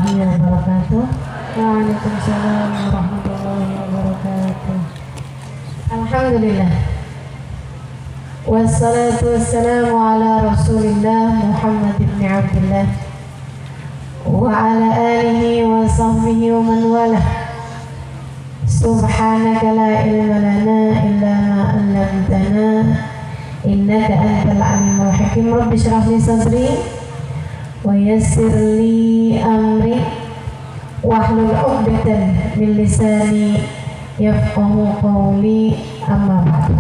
warahmatullahi wabarakatuh. Waalaikumsalam warahmatullahi wabarakatuh. Alhamdulillah. Wassalatu wassalamu ala Rasulillah Muhammad ibn Abdullah wa ala alihi wa sahbihi wa man walah. Subhanaka la ilma lana illa ma 'allamtana innaka antal alimul hakim. Rabbi shrah li sadri wa yassir li amri wahlul 'uqdatam min lisani yafqahu qawli. Amma ba'du.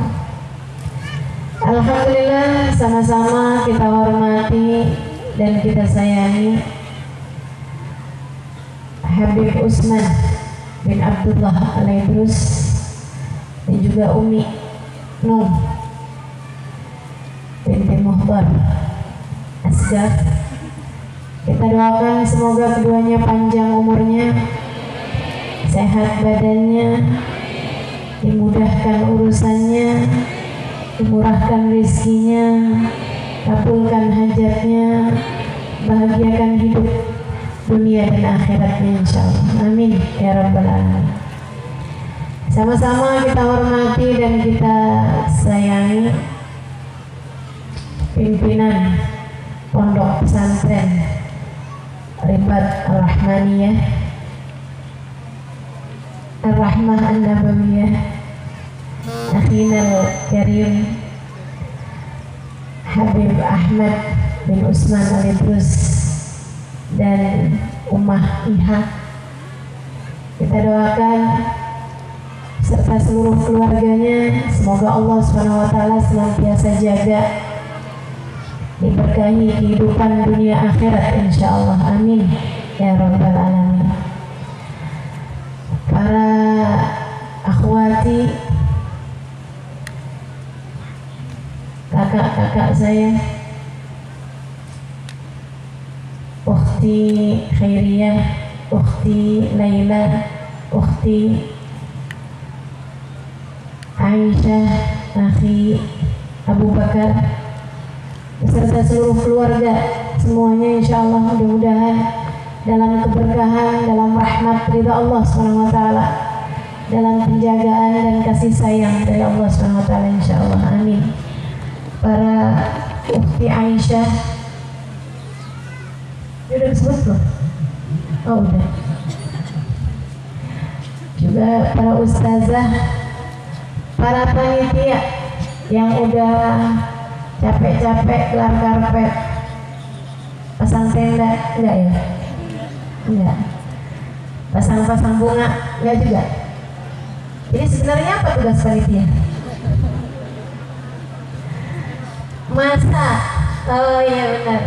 Alhamdulillah, sama-sama kita hormati dan kita sayangi Habib Utsman bin Abdullah Al-Idrus dan juga Umi Nuh binti Muhbar Asgar. Kita doakan semoga keduanya panjang umurnya, sehat badannya, dimudahkan urusannya, dimurahkan rizkinya, kabulkan hajatnya, bahagiakan hidup dunia dan akhiratnya insyaallah. Amin ya rabbal alamin. Sama-sama kita hormati dan kita sayangi pimpinan Pondok Pesantren Ribat Ar-Rahmaniyah Ar-Rahmah An-Nabawiyah, Akhinal Karim Habib Ahmad bin Utsman Al-Idrus dan Ummah Iha. Kita doakan serta seluruh keluarganya, semoga Allah SWT senantiasa jaga, diberkahi kehidupan dunia akhirat insyaallah. Amin ya rabbal alamin. Para akhwati, kakak-kakak saya, ukhti Khairiyah, ukhti Laila, ukhti Aisyah, akhi Abu Bakar, beserta seluruh keluarga semuanya insyaallah mudah-mudahan dalam keberkahan, dalam rahmat ridha Allah SWT, dalam penjagaan dan kasih sayang dari Allah SWT insyaallah. Amin. Para ukhti Aisyah udah disebut belum? Oh udah. Juga para ustazah, para panitia yang udah capek-capek gelar karpet, pasang tenda, enggak ya? Enggak. Pasang-pasang bunga, enggak juga. Jadi sebenarnya apa tugas panitia? Masak. Oh iya benar.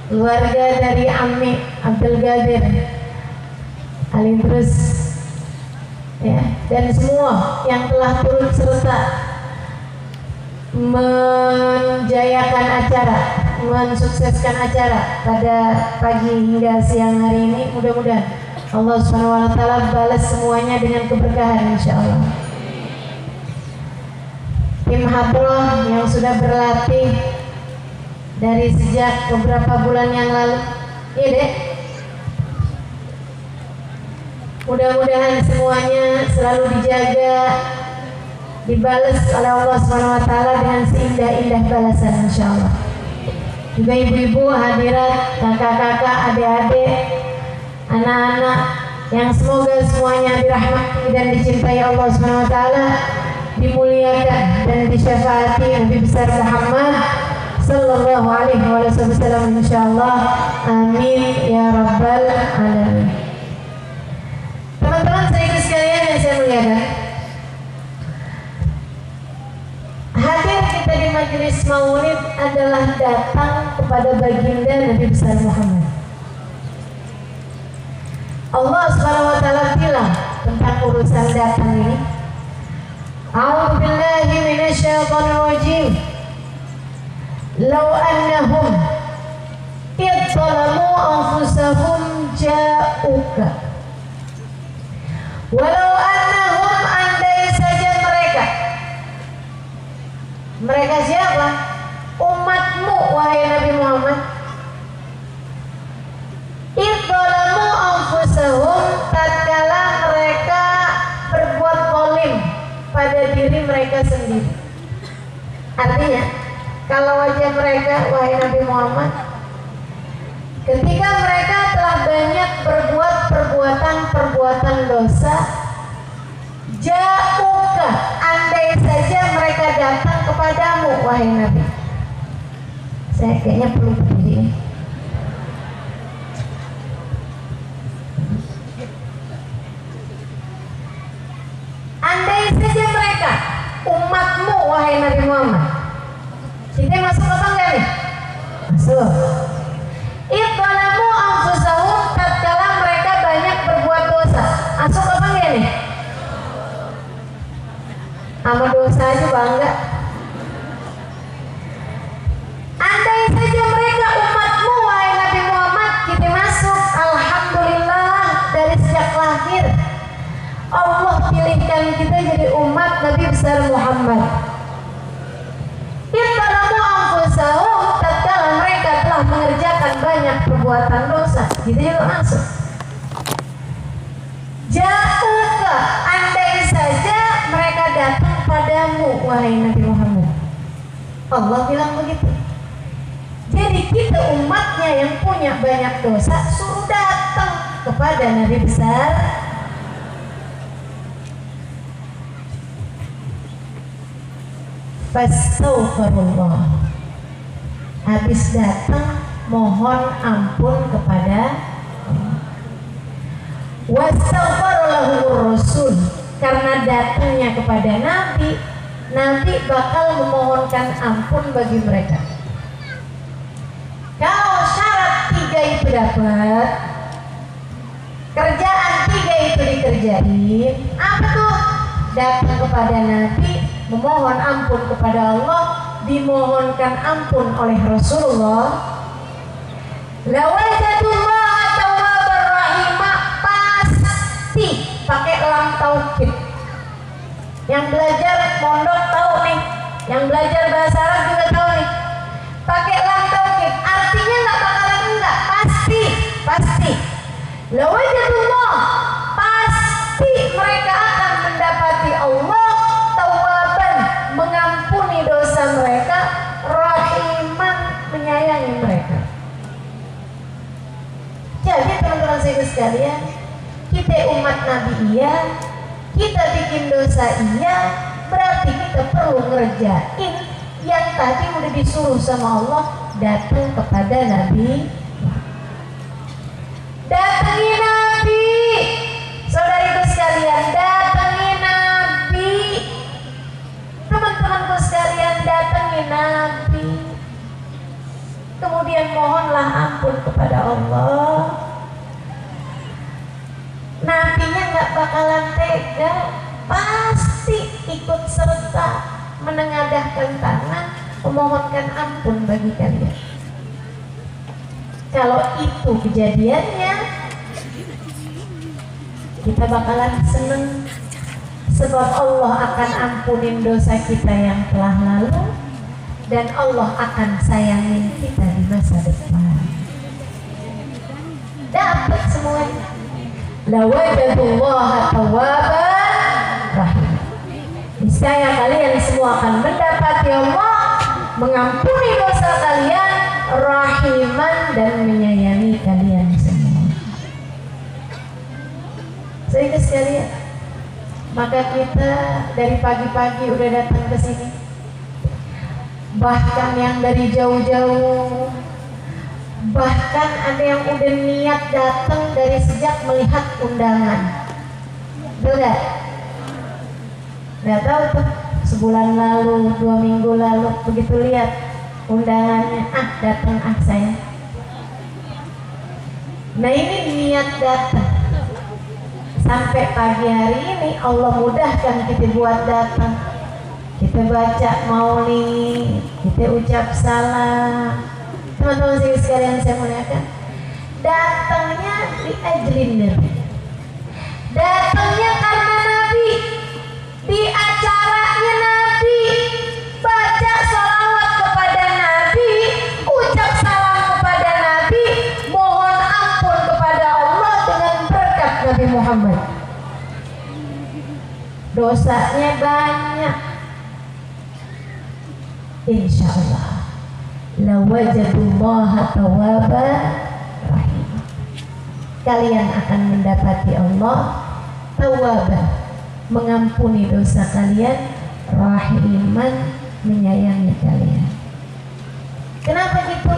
Keluarga dari Ami Abdul Qadir Al-Idrus ya, dan semua yang telah turut serta menjayakan acara, mensukseskan acara pada pagi hingga siang hari ini. Mudah-mudahan Allah SWT balas semuanya dengan keberkahan insyaallah. Tim Hadroh yang sudah berlatih dari sejak beberapa bulan yang lalu, iya deh. Mudah-mudahan semuanya selalu dijaga, dibalas oleh Allah SWT dengan seindah-indah balasan insyaallah. Juga ibu-ibu hadirat, kakak-kakak, adik-adik, anak-anak yang semoga semuanya dirahmati dan dicintai Allah SWT, dimuliakan dan disyafaati Nabi besar Muhammad sallallahu alaihi wasallam insyaallah. Amin ya rabbal alamin. Teman-teman saya sekalian yang saya muliakan, hadir kita di majelis maulid adalah datang kepada baginda Nabi besar Muhammad. Allah SWT bilang tentang urusan datang ini, A'udzu billahi minasyaitonir rajim. Law annahum idzalamu anfusahum ja'uka. Walau annahum, andai saja mereka siapa? Umatmu wahai Nabi Muhammad. Idzalamu mereka sendiri. Artinya, kalau wajah mereka, wahai Nabi Muhammad, ketika mereka telah banyak berbuat perbuatan dosa, jauhkah, andai saja mereka datang kepadamu, wahai Nabi. Saya kayaknya perlu berdiri. Andai saja mereka, umatmu, wahai Nabi Muhammad. Kita masuk apa enggak nih? Masuk. Iqalamu anfusahum, tatkala mereka banyak berbuat dosa. Masuk apa enggak nih? Sama dosa aja bangga. Andai saja mereka umatmu, wahai Nabi Muhammad, kita masuk. Alhamdulillah, dari sejak lahir Allah pilihkan kita jadi umat Nabi besar Muhammad. Iqalamu anfusahum, tatkala mereka telah mengerjakan banyak perbuatan dosa, kita juga masuk. Ja'uka, andai saja mereka datang padamu, wahai Nabi Muhammad. Allah bilang begitu. Jadi kita umatnya yang punya banyak dosa suruh datang kepada Nabi besar. Fastaghfirullah. Habis datang mohon ampun kepada Allah. Wastaghfarallahu Rasul, karena datangnya kepada Nabi, Nabi bakal memohonkan ampun bagi mereka. Kalau syarat 3 itu dapat, kerjaan 3 itu dikerjain, apa tuh? Datang kepada Nabi, memohon ampun kepada Allah, dimohonkan ampun oleh Rasulullah. Lawajatullah tawwabar rahimah, pasti pakai lam tauhid. Yang belajar pondok tahu nih, yang belajar bahasa Arab juga tahu nih. Pakai lam tauhid, artinya nggak bakalan enggak, pasti. Lawajatullah, pasti mereka akan mendapati Allah tawwaban, mengampuni dosa mereka, rahiman, menyayangi mereka. Jadi teman-teman saya sekalian, kita umat Nabi iya, kita bikin dosa iya, berarti kita perlu ngerjain yang tadi udah disuruh sama Allah, datang kepada Nabi. Datangi Nabi, saudariku sekalian, datangi Nabi. Teman-temanku sekalian, datangi Nabi. Kemudian mohonlah ampun kepada Allah. Nabinya gak bakalan tega, pasti ikut serta menengadahkan tangan, memohonkan ampun bagi kalian. Kalau itu kejadiannya, kita bakalan seneng, sebab Allah akan ampunin dosa kita yang telah lalu, dan Allah akan sayangin kita di masa depan. Dapat semuanya. Lawajatullah tawwaban rahim. Niscaya kalian semua akan mendapati Allah mengampuni dosa kalian, rahiman, dan menyayangi kalian semua. Saudara sekalian, maka kita dari pagi-pagi udah datang ke sini. Bahkan yang dari jauh-jauh, bahkan ada yang udah niat datang dari sejak melihat undangan. Betul gak? Gak tahu tuh, sebulan lalu, 2 minggu lalu, begitu lihat undangannya, datang saya. Nah ini niat datang. Sampai pagi hari ini Allah mudahkan kita buat datang. Kita baca maulid, kita ucap salam. Teman-teman sekalian saya muliakan, datangnya di ajlin Nabi, datangnya karena Nabi, di acaranya Nabi, baca sholawat kepada Nabi, ucap salam kepada Nabi, mohon ampun kepada Allah dengan berkat Nabi Muhammad. Dosanya banyak, insyaallah lawajadullaha tawwaban rahim. Kalian akan mendapati Allah tawwaban, mengampuni dosa kalian, rahiman, menyayangi kalian. Kenapa gitu?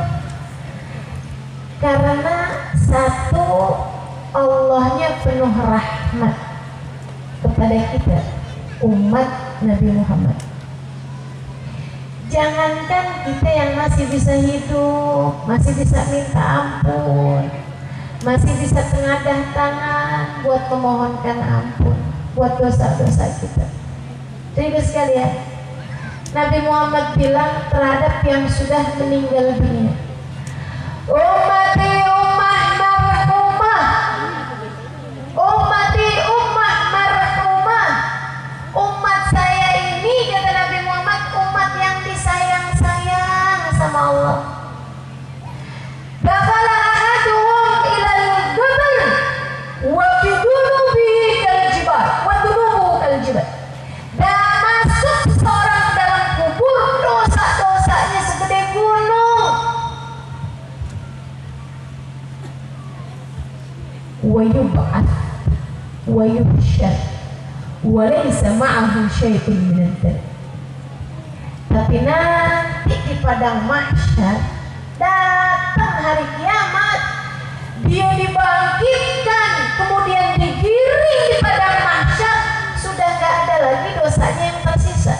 Karena satu, Allahnya penuh rahmat kepada kita umat Nabi Muhammad. Jangankan kita yang masih bisa hidup, masih bisa minta ampun, masih bisa tengadah tangan buat memohonkan ampun buat dosa-dosa kita. Jadi sekalian, Nabi Muhammad bilang terhadap yang sudah meninggal dunia, ummati ummah marhumah, ummati ummah marhumah. Umat saya ini, kata Nabi Muhammad, umat yang disayang-sayang sama Allah. Dakhala ahaduhum ilal jabal wa fi dunubihi kal jibal wa dunubuhu kal jibal. Dan masuk seorang dalam kubur, dosa-dosanya segede gunung. Wa yub'ats wa yuhsyar wa laysa ma'ahu syai'un min ad-dzanb. Tapi nanti di padang mahsyar, datang hari kiamat, dia dibangkitkan, kemudian digiring di padang mahsyar, sudah gak ada lagi dosanya yang tersisa.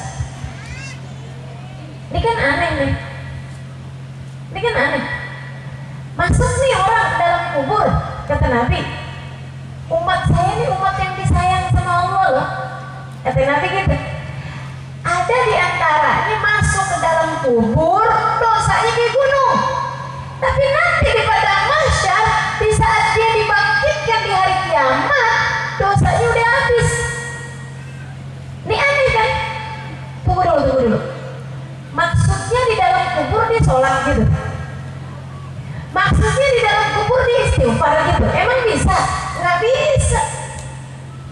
Ini kan aneh nih. Ini kan aneh. Masuk nih orang dalam kubur, kata Nabi, umat saya ini umat yang disayang sama Allah loh. Kata Nabi gitu. Ada di antaranya masuk ke dalam kubur, dosanya kayak gunung. Tapi nanti di padang mahsyar, di saat dia dibangkitkan di hari kiamat, dosanya udah habis. Ini aneh kan? Tunggu dulu. Maksudnya di dalam kubur dia sholat gitu. Maksudnya di dalam kubur dia istighfar gitu. Emang bisa? Nggak bisa.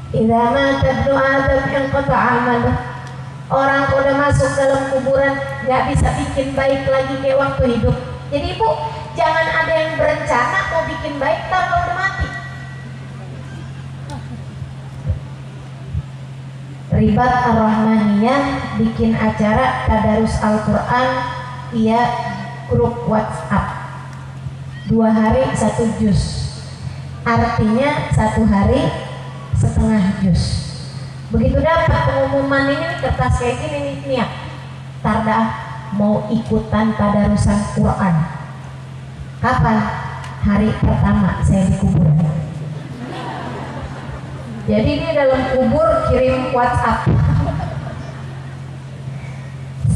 Idza mata ibnu Adam inqata 'amaluh. Orang udah masuk dalam kuburan nggak bisa bikin baik lagi kayak waktu hidup. Jadi ibu jangan ada yang berencana mau bikin baik kalau udah mati. Ribat Ar-Rahmaniyah bikin acara tadarus Al-Quran via grup WhatsApp. 2 hari 1 juz. Artinya 1 hari setengah juz. Begitu dapat pengumuman ini kertas kayak gini nih, Tarda mau ikutan tadarusan Quran. Kapan? Hari pertama saya di kuburan. Jadi ini dalam kubur kirim WhatsApp.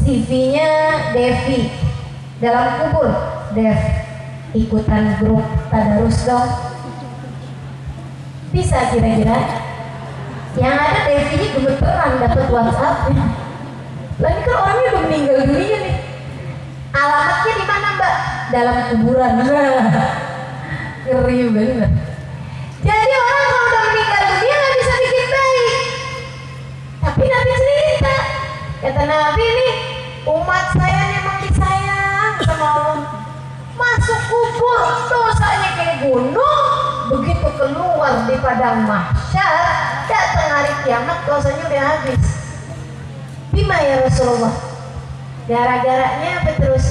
CV-nya Devi, dalam kubur Dev, ikutan grup tadarus dong. Bisa kira-kira? Yang ada Devi-nya gemeteran dapat WhatsApp-nya. Lagi kan orangnya udah meninggal dunia nih. Alamatnya di mana Mbak? Dalam kuburan. Ngeri banget. Jadi orang kalau udah meninggal dunia nggak bisa bikin baik. Tapi Nabi cerita, kata Nabi nih, umat saya memang disayang sama Allah. Masuk kubur dosanya kayak gunung, begitu keluar di padang mahsyar, datang hari kiamat dosanya udah habis. Bima ya Rasulullah. Gara-garanya apa terus?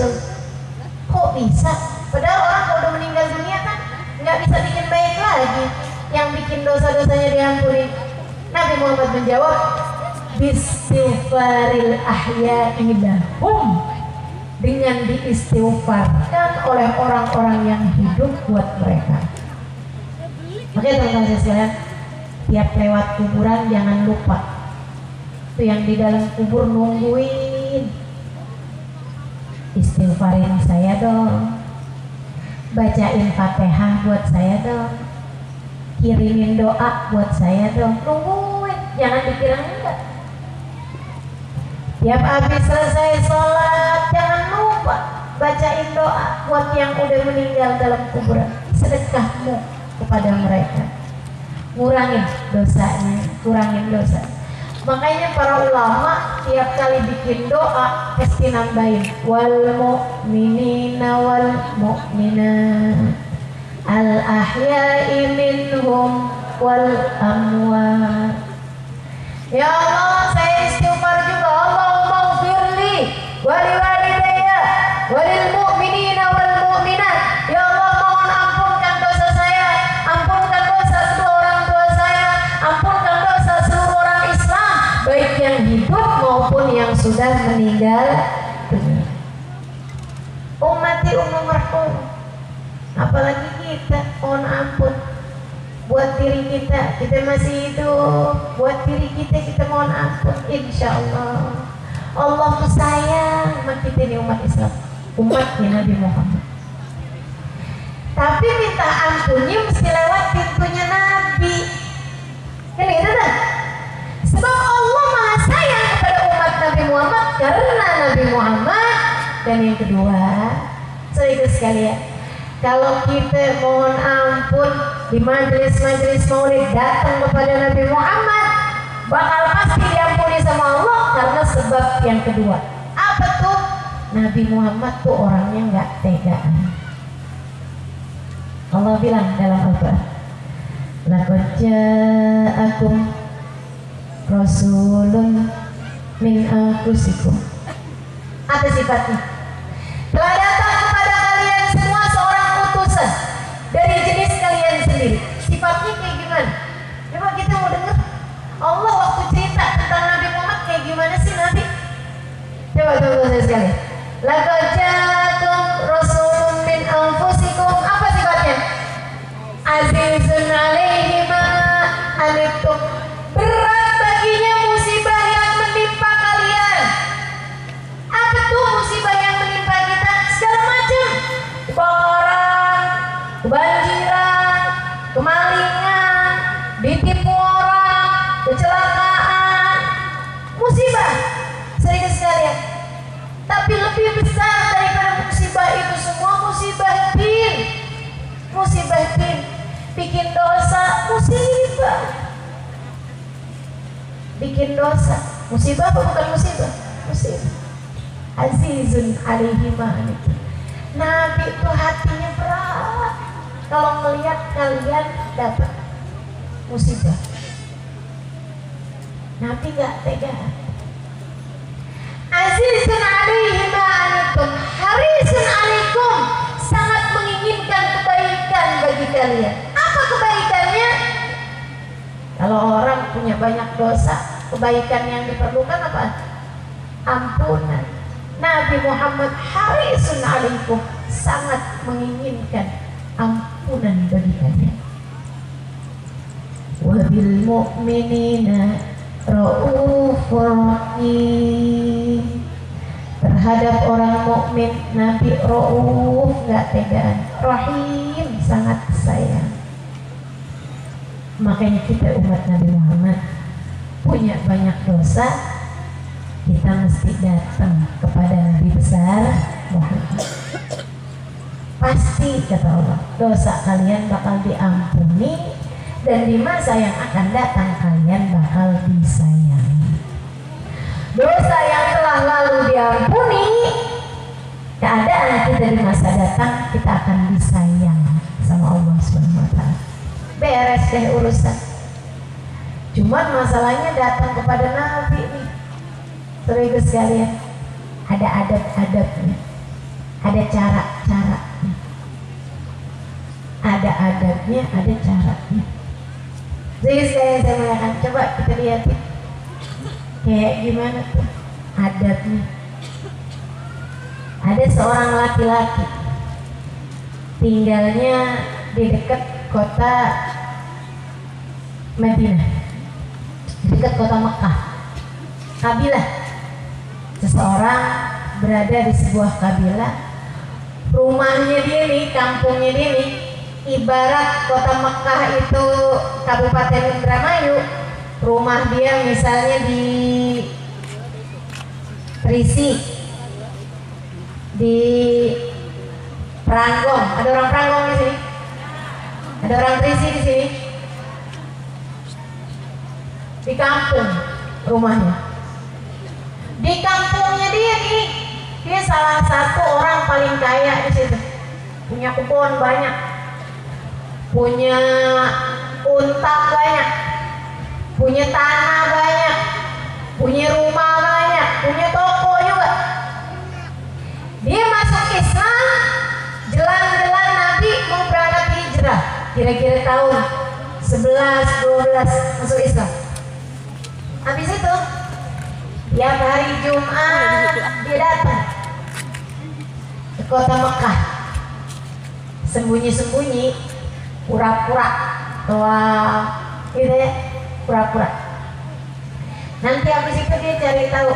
Kok bisa? Padahal orang kalau udah meninggal dunia kan nggak bisa bikin baik lagi. Yang bikin dosa-dosanya diampuni. Nabi Muhammad menjawab, Bistighfaril ahya'i lahum. Dengan diistighfarkan oleh orang-orang yang hidup buat mereka. Makanya teman-teman sekalian, tiap lewat kuburan jangan lupa itu yang di dalam kubur nungguin, istighfarin saya dong, bacain Fatihah buat saya dong, kirimin doa buat saya dong. Nungguin, jangan dikira enggak. Tiap habis selesai sholat jangan lupa bacain doa buat yang udah meninggal dalam kuburan. Sedekahmu kepada mereka, kurangin dosanya, kurangin dosa. Makanya para ulama tiap kali bikin doa pasti nambahin wal mu'minina wal mu'minat al ahya'i minhum wal amwat. Ya Allah, saya istighfar juga. Allahumma ghfirli wa liwalidayya wa lil mu'minina wal mu'minat. Ya Allah, mohon ampunkan dosa saya, ampunkan dosa kedua orang tua saya, ampunkan dosa seluruh orang Islam, baik yang hidup maupun yang sudah meninggal dunia. Ummati umum rahum. Apalagi kita, mohon ampun buat diri kita masih hidup, buat diri kita mohon ampun. Insya Allah Allah tuh sayang sama kita ini umat Islam, umatnya Nabi Muhammad. Tapi minta ampunnya mesti lewat pintunya Nabi, kan gitu kan? Sebab Allah maha sayang kepada umat Nabi Muhammad karena Nabi Muhammad. Dan yang kedua, saudara sekalian, kalau kita mohon ampun di majelis-majelis maulid datang kepada Nabi Muhammad, bakal pasti diampuni sama Allah karena sebab yang kedua. Apa tuh? Nabi Muhammad tuh orangnya nggak tegaan. Allah bilang dalam Al-Quran, laqad ja'akum rasulun min anfusikum. Apa sifatnya? Telah datang kepada kalian semua seorang utusan dari jenis kalian sendiri. Sifatnya kayak gimana? Coba kita mau dengar. Allah waktu cerita tentang Nabi Muhammad kayak gimana sih Nabi? Coba tunggu saya sekali. Laqad ja'akum rasulun min anfusikum. Apa sifatnya? Azizun 'alaihi ma anittum. Berat baginya musibah yang menimpa kalian. Apa tuh musibah yang menimpa kita? Segala macam. Kebakaran, kebanjiran, kemalingan, ditipu orang, kecelakaan, musibah. Sering sekalian. Tapi lebih besar daripada musibah itu semua, musibah din. Musibah din, bikin dosa, musibah. Bikin dosa, musibah apa bukan musibah? Musibah. Azizun 'alaihi ma anittum. Nabi itu hatinya berat kalau melihat kalian dapat musibah. Nabi gak tega. Azizun 'alaihi ma anittum, harisun 'alaikum, sangat menginginkan kebaikan bagi kalian. Apa kebaikannya? Kalau orang punya banyak dosa, kebaikan yang diperlukan apa? Ampunan. Nabi Muhammad harisun 'alaikum, sangat menginginkan ampunan bagi kalian. Wa bil mu'minina raufur rahim. Terhadap orang mukmin Nabi rauf, enggak tegaan, rahim, sangat sayang. Makanya kita umat Nabi Muhammad punya banyak dosa, kita mesti datang kepada Nabi besar Muhammad. Pasti kata Allah, dosa kalian bakal diampuni dan di masa yang akan datang kalian bakal disayangi. Dosa yang telah lalu diampuni, keadaan kita di masa datang kita akan disayang sama Allah Subhanahu wa taala. Beres deh urusan. Cuman masalahnya datang kepada Nabi nih. Saudara sekalian, ada adab-adabnya, ada cara-caranya, ada adabnya, ada caranya. Jadi saya mengatakan, coba kita lihat kayak gimana tuh adabnya. Ada seorang laki-laki tinggalnya di dekat kota Madinah, di dekat kota Mekah. Kabilah, seseorang berada di sebuah kabilah. Rumahnya dia nih, kampungnya dia nih, ibarat kota Mekah itu Kabupaten Indramayu. Rumah dia misalnya di Risi, di Pranggong. Ada orang Pranggong di sini? Ada orang Risi di sini? Di kampung. rumahnya. Di kampungnya dia nih, dia salah satu orang paling kaya di situ. Punya kebun banyak, punya unta banyak, punya tanah banyak, punya rumah banyak, punya toko juga. Dia masuk Islam jelang-jelang Nabi mau berangkat hijrah, kira-kira tahun 11-12 masuk Islam. Habis itu tiap hari Jumat dia datang ke kota Mekah, sembunyi-sembunyi, pura-pura tua gitu ya, pura-pura. Nanti habis itu dia cari tahu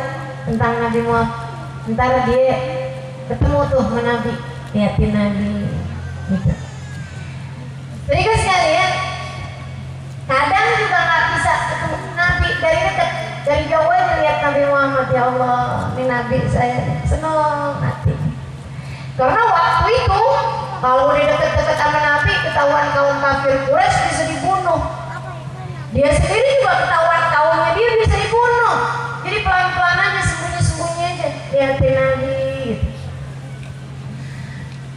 tentang Nabi Muhammad. Ntar dia ketemu tuh sama Nabi, liatin Nabi gitu. Jadi guys sekalian, kadang juga nggak bisa ketemu Nabi dari dekat, dari jauh aja lihat Nabi Muhammad. Ya Allah, ini Nabi saya, senang hati. Karena waktu itu kalau udah deket-deket sama Nabi, ketahuan kaum kafir Quraisy bisa dibunuh. Dia sendiri juga ketahuan kaumnya dia bisa dibunuh. Jadi pelan-pelan aja, sembunyi-sembunyi aja liatin Nabi gitu.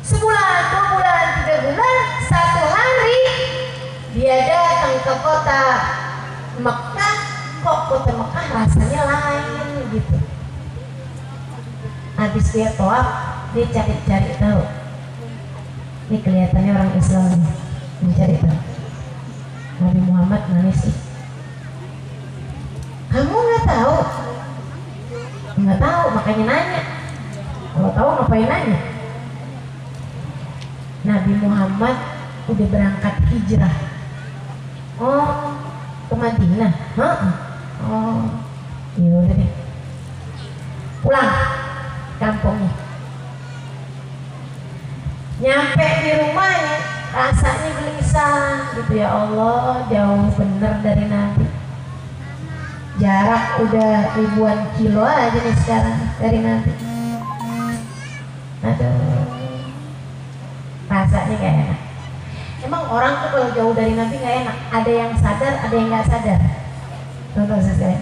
Sebulan, 2 bulan, 3 bulan, 1 hari dia datang ke kota Mekah. Kok kota Mekah rasanya lain gitu. Habis dia tawaf, dia cari-cari tahu. Ini kelihatannya orang Islam nih, mencari tahu Nabi Muhammad mana sih? Kamu nggak tahu? Nggak tahu, makanya nanya. Kalau tahu ngapain nanya? Nabi Muhammad udah berangkat hijrah. Oh, ke Madinah? Oh, ya udah deh. Pulang kampungnya. Nyampe di rumahnya rasanya gelisah gitu, ya Allah, jauh bener dari Nabi. Jarak udah ribuan kilo aja nih sekarang dari Nabi. Aduh, rasanya gak enak. Emang orang tuh kalau jauh dari Nabi gak enak. Ada yang sadar, ada yang gak sadar. Contoh saya,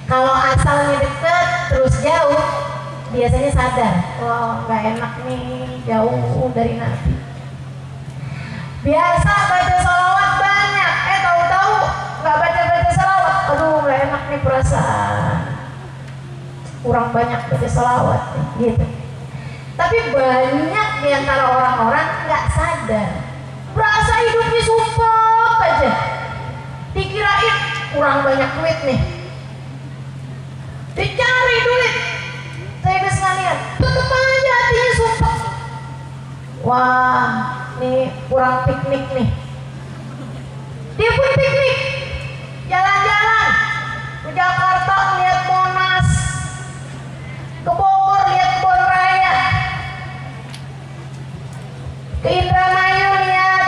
kalau asalnya deket terus jauh, biasanya sadar, wah gak enak nih jauh dari Nabi. Biasa baca sholawat banyak, tahu-tahu gak baca-baca sholawat, aduh gak enak nih perasaan, kurang banyak baca sholawat gitu. Tapi banyak diantara orang-orang gak sadar, berasa hidupnya sumpah aja, dikirain kurang banyak duit nih, dicari duit. Saya ke sekalian, tetep aja hatinya sumpah. Wah, nih kurang piknik nih. Dia pun piknik, jalan-jalan ke Jakarta lihat Monas, ke Bogor lihat Kebun Raya, ke Indramayu lihat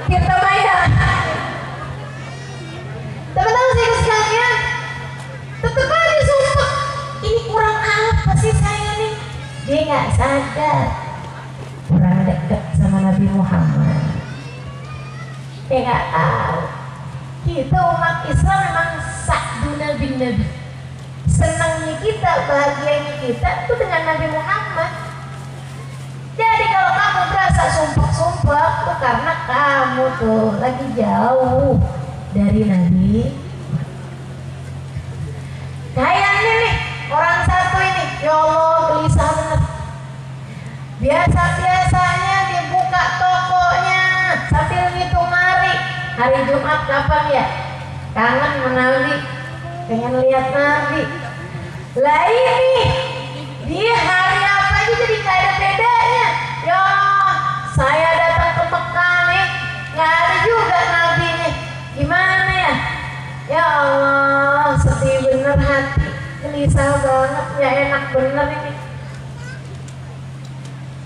Tirta Maya. Teman-teman saya ke sekalian, tetep aja sumpah. Ini kurang apa sih saya nih? Dia nggak sadar kurang dekat sama Nabi Muhammad. Dia nggak tahu kita umat Islam memang sa'duna bin Nabi. Senangnya kita, bahagianya kita itu dengan Nabi Muhammad. Jadi kalau kamu berasa sumpah-sumpah itu karena kamu tuh lagi jauh dari Nabi. Kayak ini nih, orang satu ini, ya Allah gelisah bener. Biasa-biasanya dia buka tokonya sambil ngitung hari Jumat kapan ya? Kangen sama Nabi, pengen lihat Nabi. Lah ini, dia hari apa aja jadi gak ada bedanya. Ya, saya datang ke Mekah nih, gak ada juga Nabi nih. Gimana ya? Ya Allah, sedih bener hati, gelisah banget, ya enak bener ini.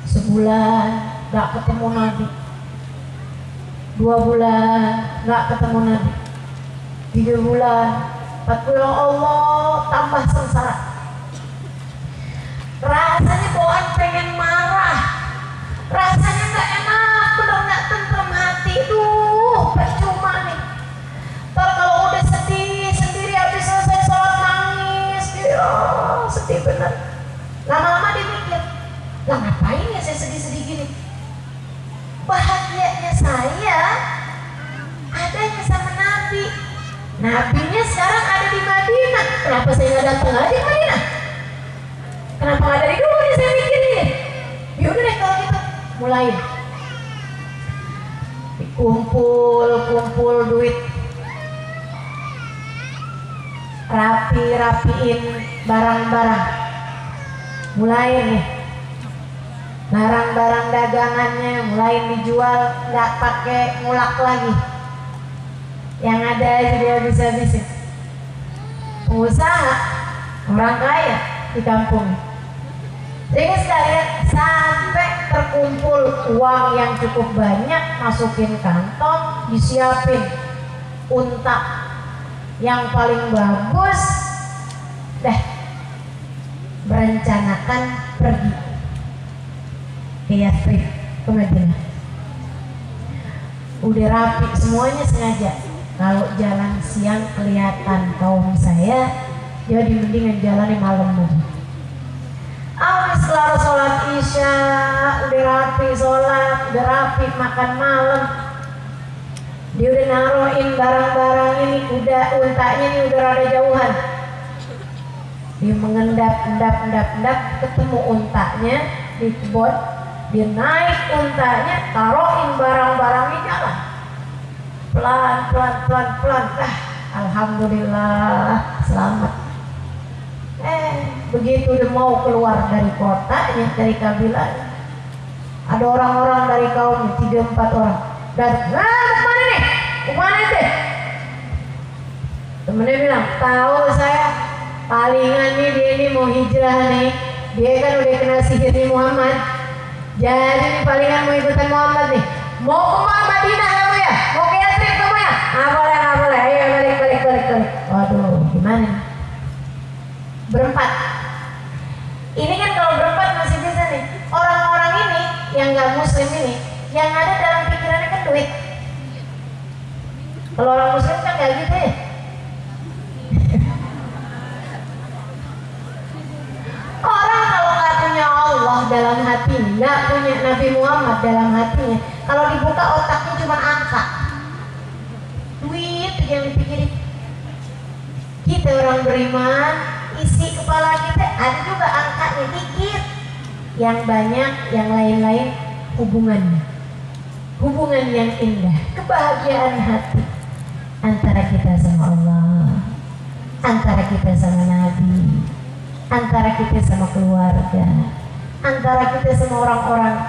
Sebulan gak ketemu Nabi, 2 bulan gak ketemu Nabi, 3 bulan, 4 bulan, Allah tambah sengsara. Rasanya bawaan pengen marah, rasanya gak enak, bener gak tentrem hati. Percuma nih. Ntar kalau udah sedih sendiri habis Nabinya sekarang ada di Madinah. Kenapa saya nggak datang aja ke Madinah? Kenapa nggak dari dulu nih saya mikirin? Ya udah deh kalau gitu, mulai kumpul duit, rapiin barang-barang, mulai nih barang-barang dagangannya mulai dijual, nggak pakai ngulak lagi, yang ada aja dia bisa pengusaha, orang kaya di kampung. Jadi sekalian sampai terkumpul uang yang cukup banyak, masukin kantong, disiapin unta yang paling bagus, dah merencanakan pergi ke Yathrib, ke Madinah. Udah rapi semuanya, sengaja kalau jalan siang kelihatan kaum saya, jadi mendingan jalannya malam aja. Awis kelar sholat isya, udah rapi sholat, udah rapi makan malam, dia udah naruhin barang-barang ini, untanya ini udah rada jauhan, dia mengendap, ketemu untanya di kebun, dia naik untanya, taruhin barang-barangnya, jalan pelan, alhamdulillah selamat. Begitu udah mau keluar dari kotanya, dari kabilah, ada orang-orang dari kaumnya 3-4 orang datang, kemana nih? Kemana deh? Temennya bilang, tahu saya palingan nih dia ini mau hijrah nih, dia kan udah kena sihir Muhammad, jadi nih palingan mau ikutan Muhammad nih, mau ke Madinah kamu ya? Mau ke Yathrib kamu ya? Nggak boleh, ayo balik. Waduh, gimana? Berempat. Ini kan kalau berempat masih bisa nih. Orang-orang ini yang nggak muslim ini, yang ada dalam pikirannya kan duit. Kalau orang muslim kan nggak gitu ya. Orang kalau nggak punya Allah dalam hatinya, nggak punya Nabi Muhammad dalam hatinya, kalau dibuka otaknya cuma angka, duit yang dipikirin. Kita orang beriman, isi kepala kita ada juga angkanya dikit, yang banyak yang lain-lain hubungan yang indah, kebahagiaan hati antara kita sama Allah, antara kita sama Nabi, antara kita sama keluarga, antara kita sama orang-orang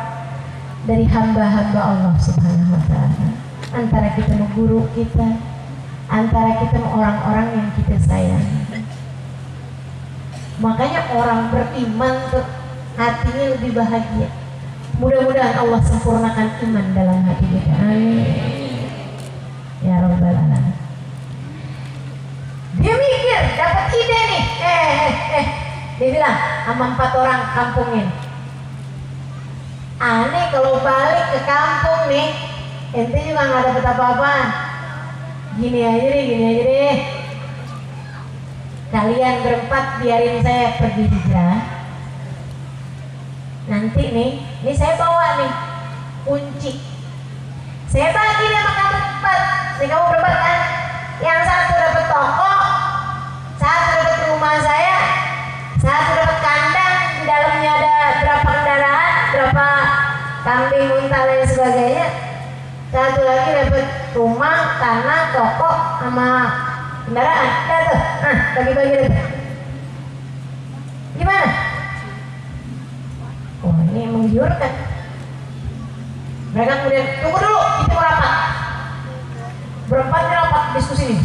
dari hamba-hamba Allah Subhanahu wa ta'ala, antara kita sama guru kita, antara kita sama orang-orang yang kita sayang. Makanya orang beriman tuh hatinya lebih bahagia. Mudah-mudahan Allah sempurnakan iman dalam hati kita. Amin. Ya Rabbal Alamin. Dia mikir, dapat ide nih. Dia bilang sama 4 orang kampungin, aneh kalau balik ke kampung nih, ente juga nggak dapet apa-apaan. Gini aja deh. Kalian berempat biarin saya pergi hijrah. Nanti nih saya bawa nih kunci. Saya bagi sama kamu berempat. Nih kamu berempat kan? Yang satu dapat toko, satu dapat rumah saya, satu dapat kandang, di dalamnya ada berapa kendaraan, berapa kambing, unta dan sebagainya. Satu lagi dapat rumah, tanah, toko, sama kendaraan. Udah tuh, bagi-bagi deh. Gimana? Oh, ini menggiurkan. Mereka kemudian tunggu dulu, itu rapat. Berempat rapat diskusi nih.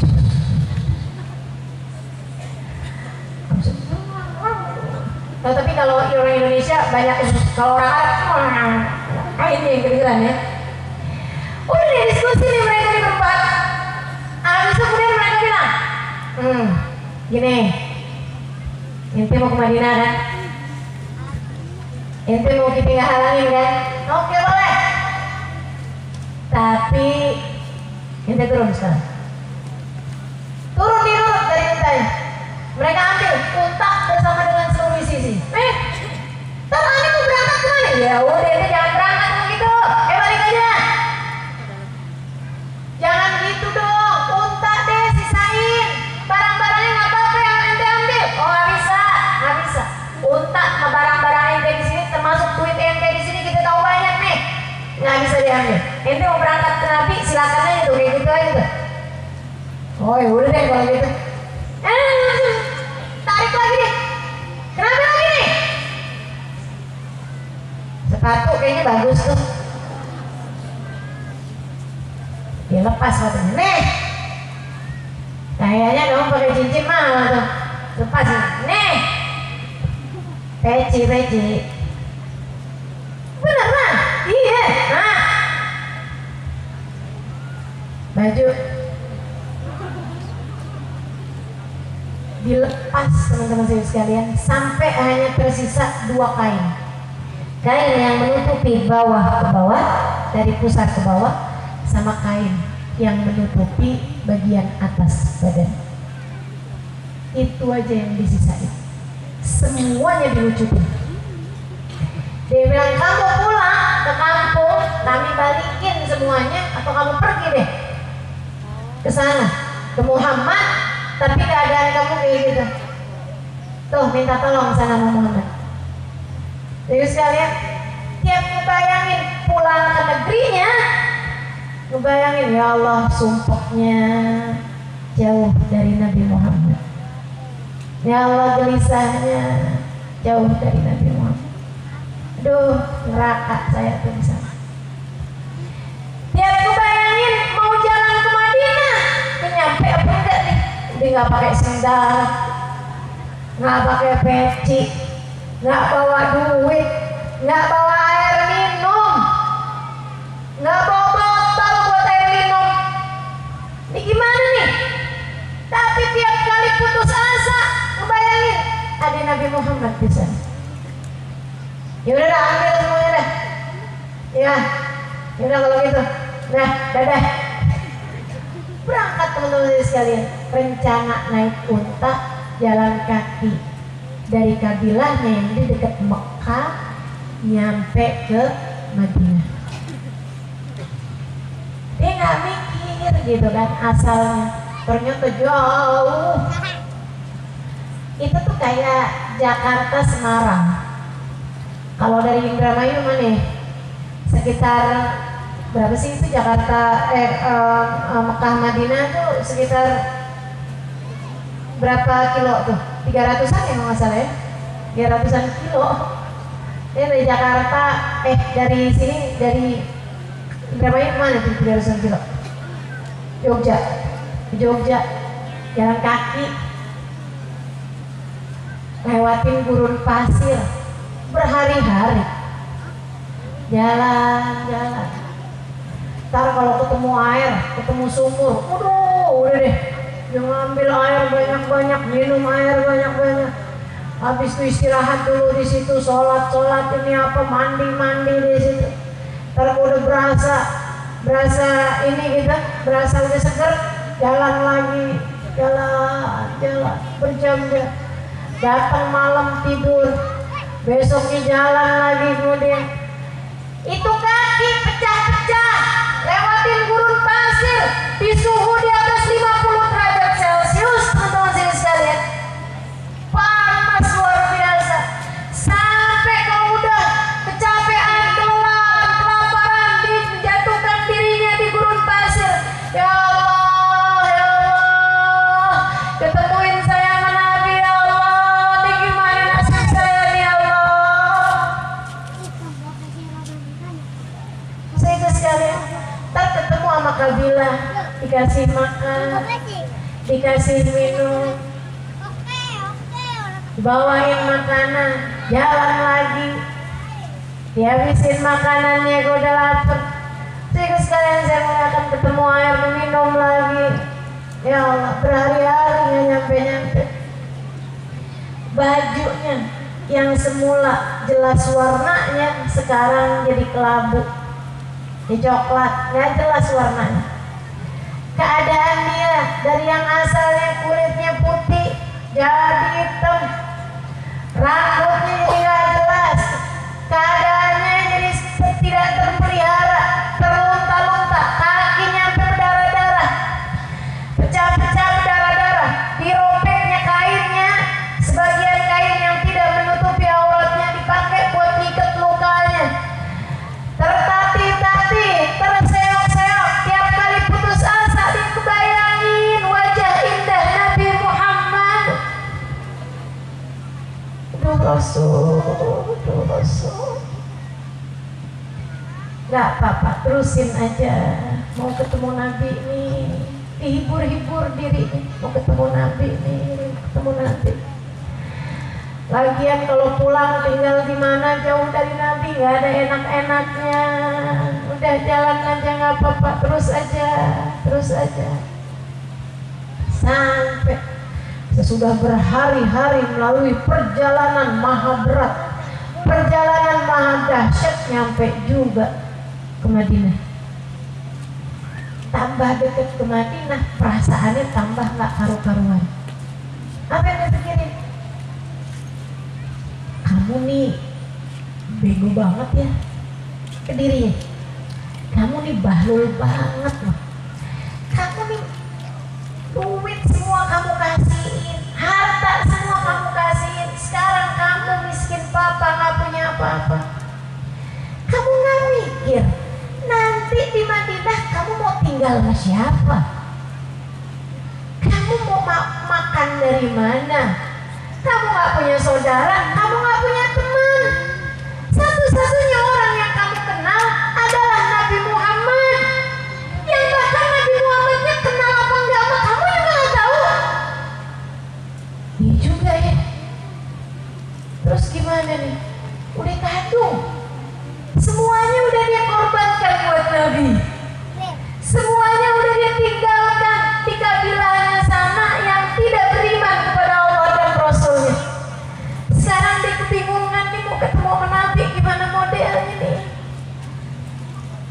Nah, tapi kalau orang Indonesia banyak, kalau orang Arab ini yang kedengeran ya. Udah diskusi nih mereka di berempat. Habis itu kemudian mereka bilang, gini, ente mau ke Madinah kan? Ente mau kita nggak halangin kan? Oke boleh. Tapi ente turun sekarang. Turun dari untanya. Mereka ambil unta bersama dengan seluruh isi. Tapi ane mau berangkat kemana? Ya udah, ente jangan berangkat begitu. Balik aja. Jangan gitu dong, unta deh sisain. diambil. Ente mau berangkat ke Nabi silakan aja tuh kayak gitu aja tuh. Oh ya udah deh kalau gitu. Tarik lagi deh. Kenapa lagi nih? Sepatu kayaknya bagus tuh. Dia lepas sepatunya. Nih. Kayaknya kamu pakai cincin malah tuh. Lepas nih. Peci. Bener lah. Iya. Nah. Baju dilepas teman-teman sekalian sampai hanya tersisa 2 kain. Kain yang menutupi bawah ke bawah, dari pusat ke bawah, sama kain yang menutupi bagian atas badan. Itu aja yang disisain. Semuanya dilucutin. Dia bilang kamu pulang ke kampung, kami balikin semuanya, atau kamu pergi deh ke sana ke Muhammad, tapi keadaan kamu kayak gitu. Tuh minta tolong sana sama Muhammad. Jadi sekalian, tiap ngebayangin pulang ke negerinya, ngebayangin ya Allah sumpahnya jauh dari Nabi Muhammad. Ya Allah gelisahnya jauh dari Nabi Muhammad. Aduh neraka saya tuh di sana. Tiap ngebayangin mau jalan ke Madinah, nyampe apa enggak nih? Dia nggak pakai sendal, nggak pakai peci, nggak bawa duit, nggak bawa air minum, nggak bawa botol buat air minum. Ini gimana nih? Tapi tiap kali putus asa, ngebayangin ada Nabi Muhammad di sana. Ya udah ambil semuanya dah. Ya udah kalau gitu. Nah, dadah. Berangkat teman-teman sekalian. Rencana naik unta, jalan kaki dari kabilahnya yang di dekat Mekah nyampe ke Madinah. Dia nggak mikir gitu kan asalnya. Ternyata jauh. Itu tuh kayak Jakarta Semarang. Kalau dari Indramayu mana? Sekitar berapa sih itu Jakarta Mekah Madinah tuh sekitar berapa kilo tuh? 300-an ya nggak salah ya? 300-an kilo. Ini dari Jakarta dari sini dari Indramayu kemana tuh 300-an kilo? Jogja jalan kaki lewatin gurun pasir berhari-hari jalan. Ntar kalau ketemu air, ketemu sumur, udah deh, jangan ambil air banyak-banyak, minum air banyak-banyak. Habis itu istirahat dulu di situ, sholat ini apa, mandi di situ. Ntar udah berasa ini kita, berasa udah seger, jalan lagi, jalan berjam-jam. Datang malam tidur, besoknya jalan lagi kemudian. Itu kaki pecah-pecah lewatin gurun pasir di suhu di atas 50 derajat Celcius, teman-teman sekalian. Panas luar biasa. Sampai kalau udah kecapean, kelaparan, dijatuhkan dirinya di gurun pasir. Ya Allah, ketemuin saya sama Nabi. Ya Allah, ini gimana nasib saya nih ya Allah. Saya itu sekalian, ntar ketemu sama kabilah, dikasih makan, dikasih minum, dibawain makanan, jalan lagi, dihabisin makanannya, gue udah lapar. Saya itu sekalian, saya mau akan ketemu air, minum lagi. Ya Allah, berhari-hari nggak nyampe-nyampe. Bajunya yang semula jelas warnanya sekarang jadi kelabu, di coklat, nggak jelas warnanya. Keadaan dia dari yang asalnya kulitnya putih jadi hitam, rambutnya jadi nggak jelas, keadaannya jadi tidak terpelihara, terlunta-lunta, kakinya berdarah-darah, pecah-pecah berdarah-darah, dirobeknya kainnya, sebagian kain yang tidak menutupi auratnya dipakai buat ikat lukanya, tertatih-tatih Rasul. Nggak apa-apa, terusin aja. Mau ketemu Nabi nih, dihibur-hibur diri nih. Mau ketemu Nabi nih, ketemu Nabi. Lagian kalau pulang tinggal di mana jauh dari Nabi, nggak ada enak-enaknya. Udah jalan aja nggak apa-apa, terus aja. Sampai sesudah berhari-hari melalui perjalanan maha berat, perjalanan maha dahsyat, nyampe juga ke Madinah. Tambah dekat ke Madinah, perasaannya tambah nggak karu-karuan. Apa yang dipikirin? Kamu nih bego banget ya ke dirinya. Kamu nih bahlul banget loh. Kamu nih duit semua kamu kasihin, harta semua kamu kasihin. Sekarang kamu miskin papa, gak punya apa-apa. Kamu gak mikir nanti di Madinah kamu mau tinggal sama siapa? Kamu mau makan dari mana? Kamu gak punya saudara, kamu gak punya teman. Satu-satunya orang yang kamu kenal adalah Nabi Muhammad. Yang bahkan Nabi Muhammadnya kenal apa enggak sama kamu juga gak tahu. Iya juga ya. Terus gimana nih? Udah kadung. Semuanya udah dia korbankan buat Nabi. Semuanya udah dia tinggalkan di kabilahnya sana yang tidak beriman kepada Allah dan Rasulnya. Sekarang dia kebingungan nih mau ketemu sama Nabi, gimana modelnya nih?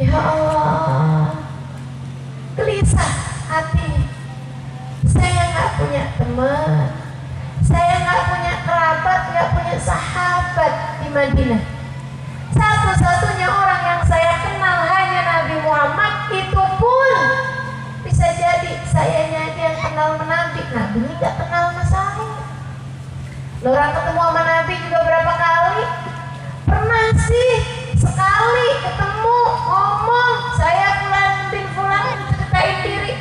Ya Allah, gelisah hati. Saya nggak punya teman, saya nggak punya kerabat, nggak punya sahabat di Madinah. Satu-satunya orang yang saya kenal hanya Nabi Muhammad. Itu pun bisa jadi sayanya aja yang kenal sama Nabi. Nabi nggak kenal sama saya. Orang ketemu sama Nabi juga berapa kali? Pernah sih sekali ketemu, ngomong saya Fulan bin Fulan, ceritain diri.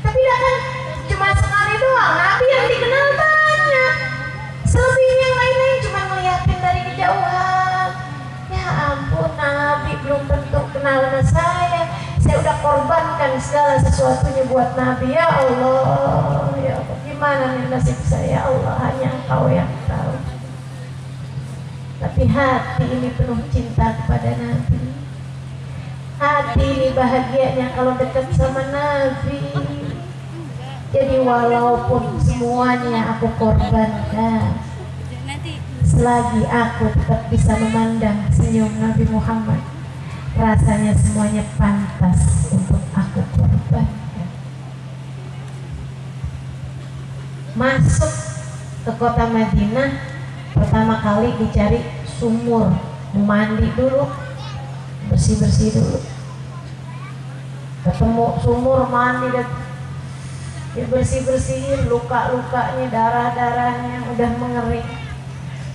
Tapi dia kan cuma sekali doang. Nabi yang dikenal banyak. Selebihnya yang lainnya cuma ngeliatin dari kejauhan. Ya ampun, Nabi belum tentu kenal sama saya. Saya udah korbankan segala sesuatunya buat Nabi. Ya Allah, ya Allah, gimana nih nasib saya? Allah, hanya Engkau yang tahu. Tapi hati ini penuh cinta kepada Nabi. Hati ini bahagianya kalau dekat sama Nabi. Jadi walaupun semuanya aku korbankan, selagi aku tetap bisa memandang senyum Nabi Muhammad, rasanya semuanya pantas untuk aku korbankan. Masuk ke kota Madinah, pertama kali dicari sumur, mau mandi dulu, bersih-bersih dulu. Ketemu sumur, mandi dan dibersih-bersihin luka-lukanya, darah-darahnya udah mengering.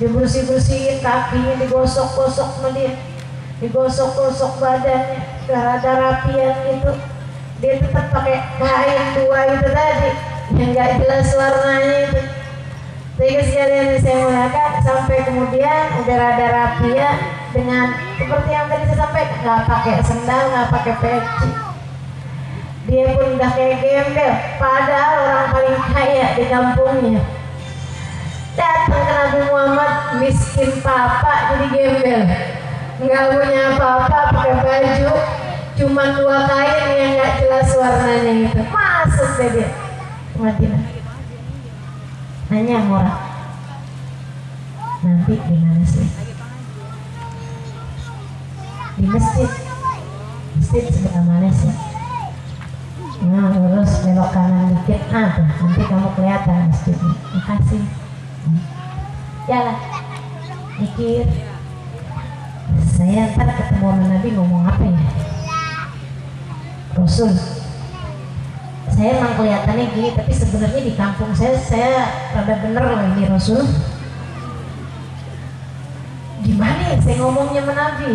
Dibersih-bersihin kakinya, digosok-gosok sama dia, digosok-gosok badannya, darah-darapian gitu. Dia tetap pakai kain dua itu tadi yang gak jelas warnanya itu. Sehingga sekalian saya mengatakan sampai kemudian udah rada rapian dengan seperti yang tadi saya sampaikan, nggak pakai sendal, nggak pakai peci. Dia pun udah kayak gembel, padahal orang paling kaya di kampungnya. Datang ke Nabi Muhammad miskin papa jadi gembel, nggak punya apa-apa, pakai baju cuma dua kain yang nggak jelas warnanya itu. Masuk deh dia ke Madinah. Nanya orang, nanti gimana sih? Di masjid sebelah mana sih? Nah, lurus belok kanan dikit, tuh, nanti kamu kelihatan masjidnya. Makasih. Jalan, mikir. Saya ntar ketemu sama Nabi ngomong apa ya? Rasul. Saya emang kelihatannya gini, tapi sebenarnya di kampung saya rada bener loh ini Rasul. Gimana ya saya ngomongnya sama Nabi?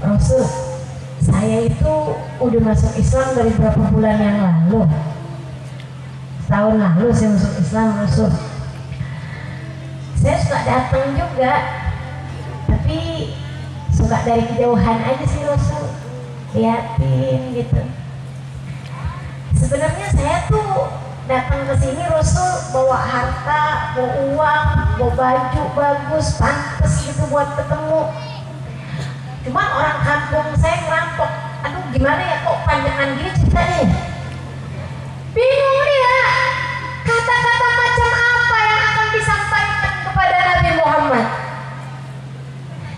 Rasul, saya itu udah masuk Islam dari berapa bulan yang lalu. Setahun lalu saya masuk Islam, Rasul. Saya suka datang juga, tapi suka dari kejauhan aja sih Rasul, liatin gitu. Sebenarnya saya tuh datang ke sini Rasul bawa harta, bawa uang, bawa baju bagus, pantas gitu buat ketemu. Cuman orang kampung saya ngerampok. Aduh gimana ya, kok panjangan gini ceritanya? Bingung dia. Kata-kata macam apa yang akan disampaikan kepada Nabi Muhammad?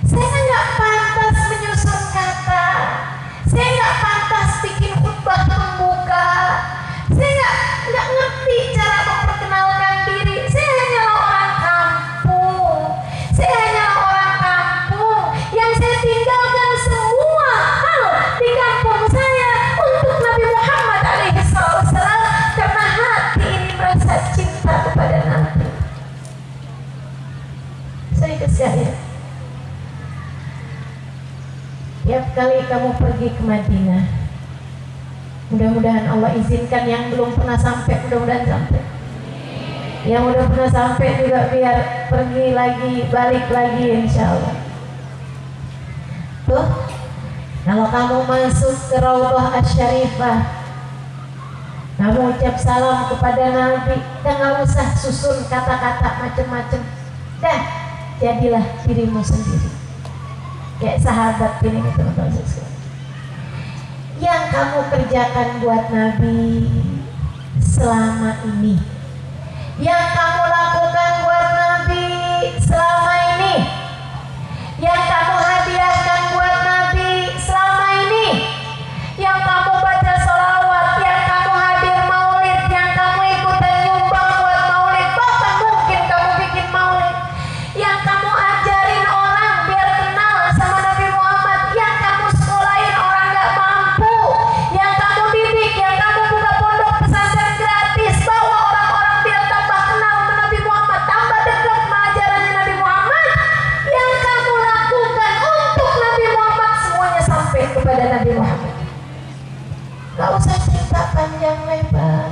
Saya nggak pantas menyusun kata. Saya nggak pantas bikin khutbah pembuka. Saya nggak ngerti cara memperkenalkan diri. Saya hanyalah orang kampung. Saya hanyalah orang kampung yang saya tinggalkan semua hal di kampung saya untuk Nabi Muhammad alaihissalam, karena hati ini merasa cinta kepada Nabi. Saya kesaya. Tiap kali kamu pergi ke Madinah, mudah-mudahan Allah izinkan yang belum pernah sampai, mudah-mudahan sampai. Yang udah pernah sampai juga biar pergi lagi, balik lagi insya Allah. Tuh, kalau kamu masuk ke Raudhah Asy-Syarifah, kamu ucap salam kepada Nabi, dan gak usah susun kata-kata macam-macam. Dah, jadilah dirimu sendiri. Kayak sahabat ini teman-teman sekalian. Yang kamu kerjakan buat Nabi selama ini, yang kamu lakukan buat Nabi selama ini, yang kamu hadiahkan buat Nabi selama ini, yang kamu baca sholawat, yang kamu hadir maulid, yang kamu ikutan nyumbang buat maulid, bahkan mungkin kamu bikin maulid, yang kamu ajarin orang biar kenal sama Nabi Muhammad, yang kamu sekolahin orang gak mampu, yang kamu didik, yang kamu buka pondok pesantren gratis, bawa orang-orang biar tambah kenal sama Nabi Muhammad, tambah dekat sama ajarannya Nabi Muhammad, yang kamu lakukan untuk Nabi Muhammad, semuanya sampai kepada Nabi Muhammad. Gak usah cerita panjang lebar,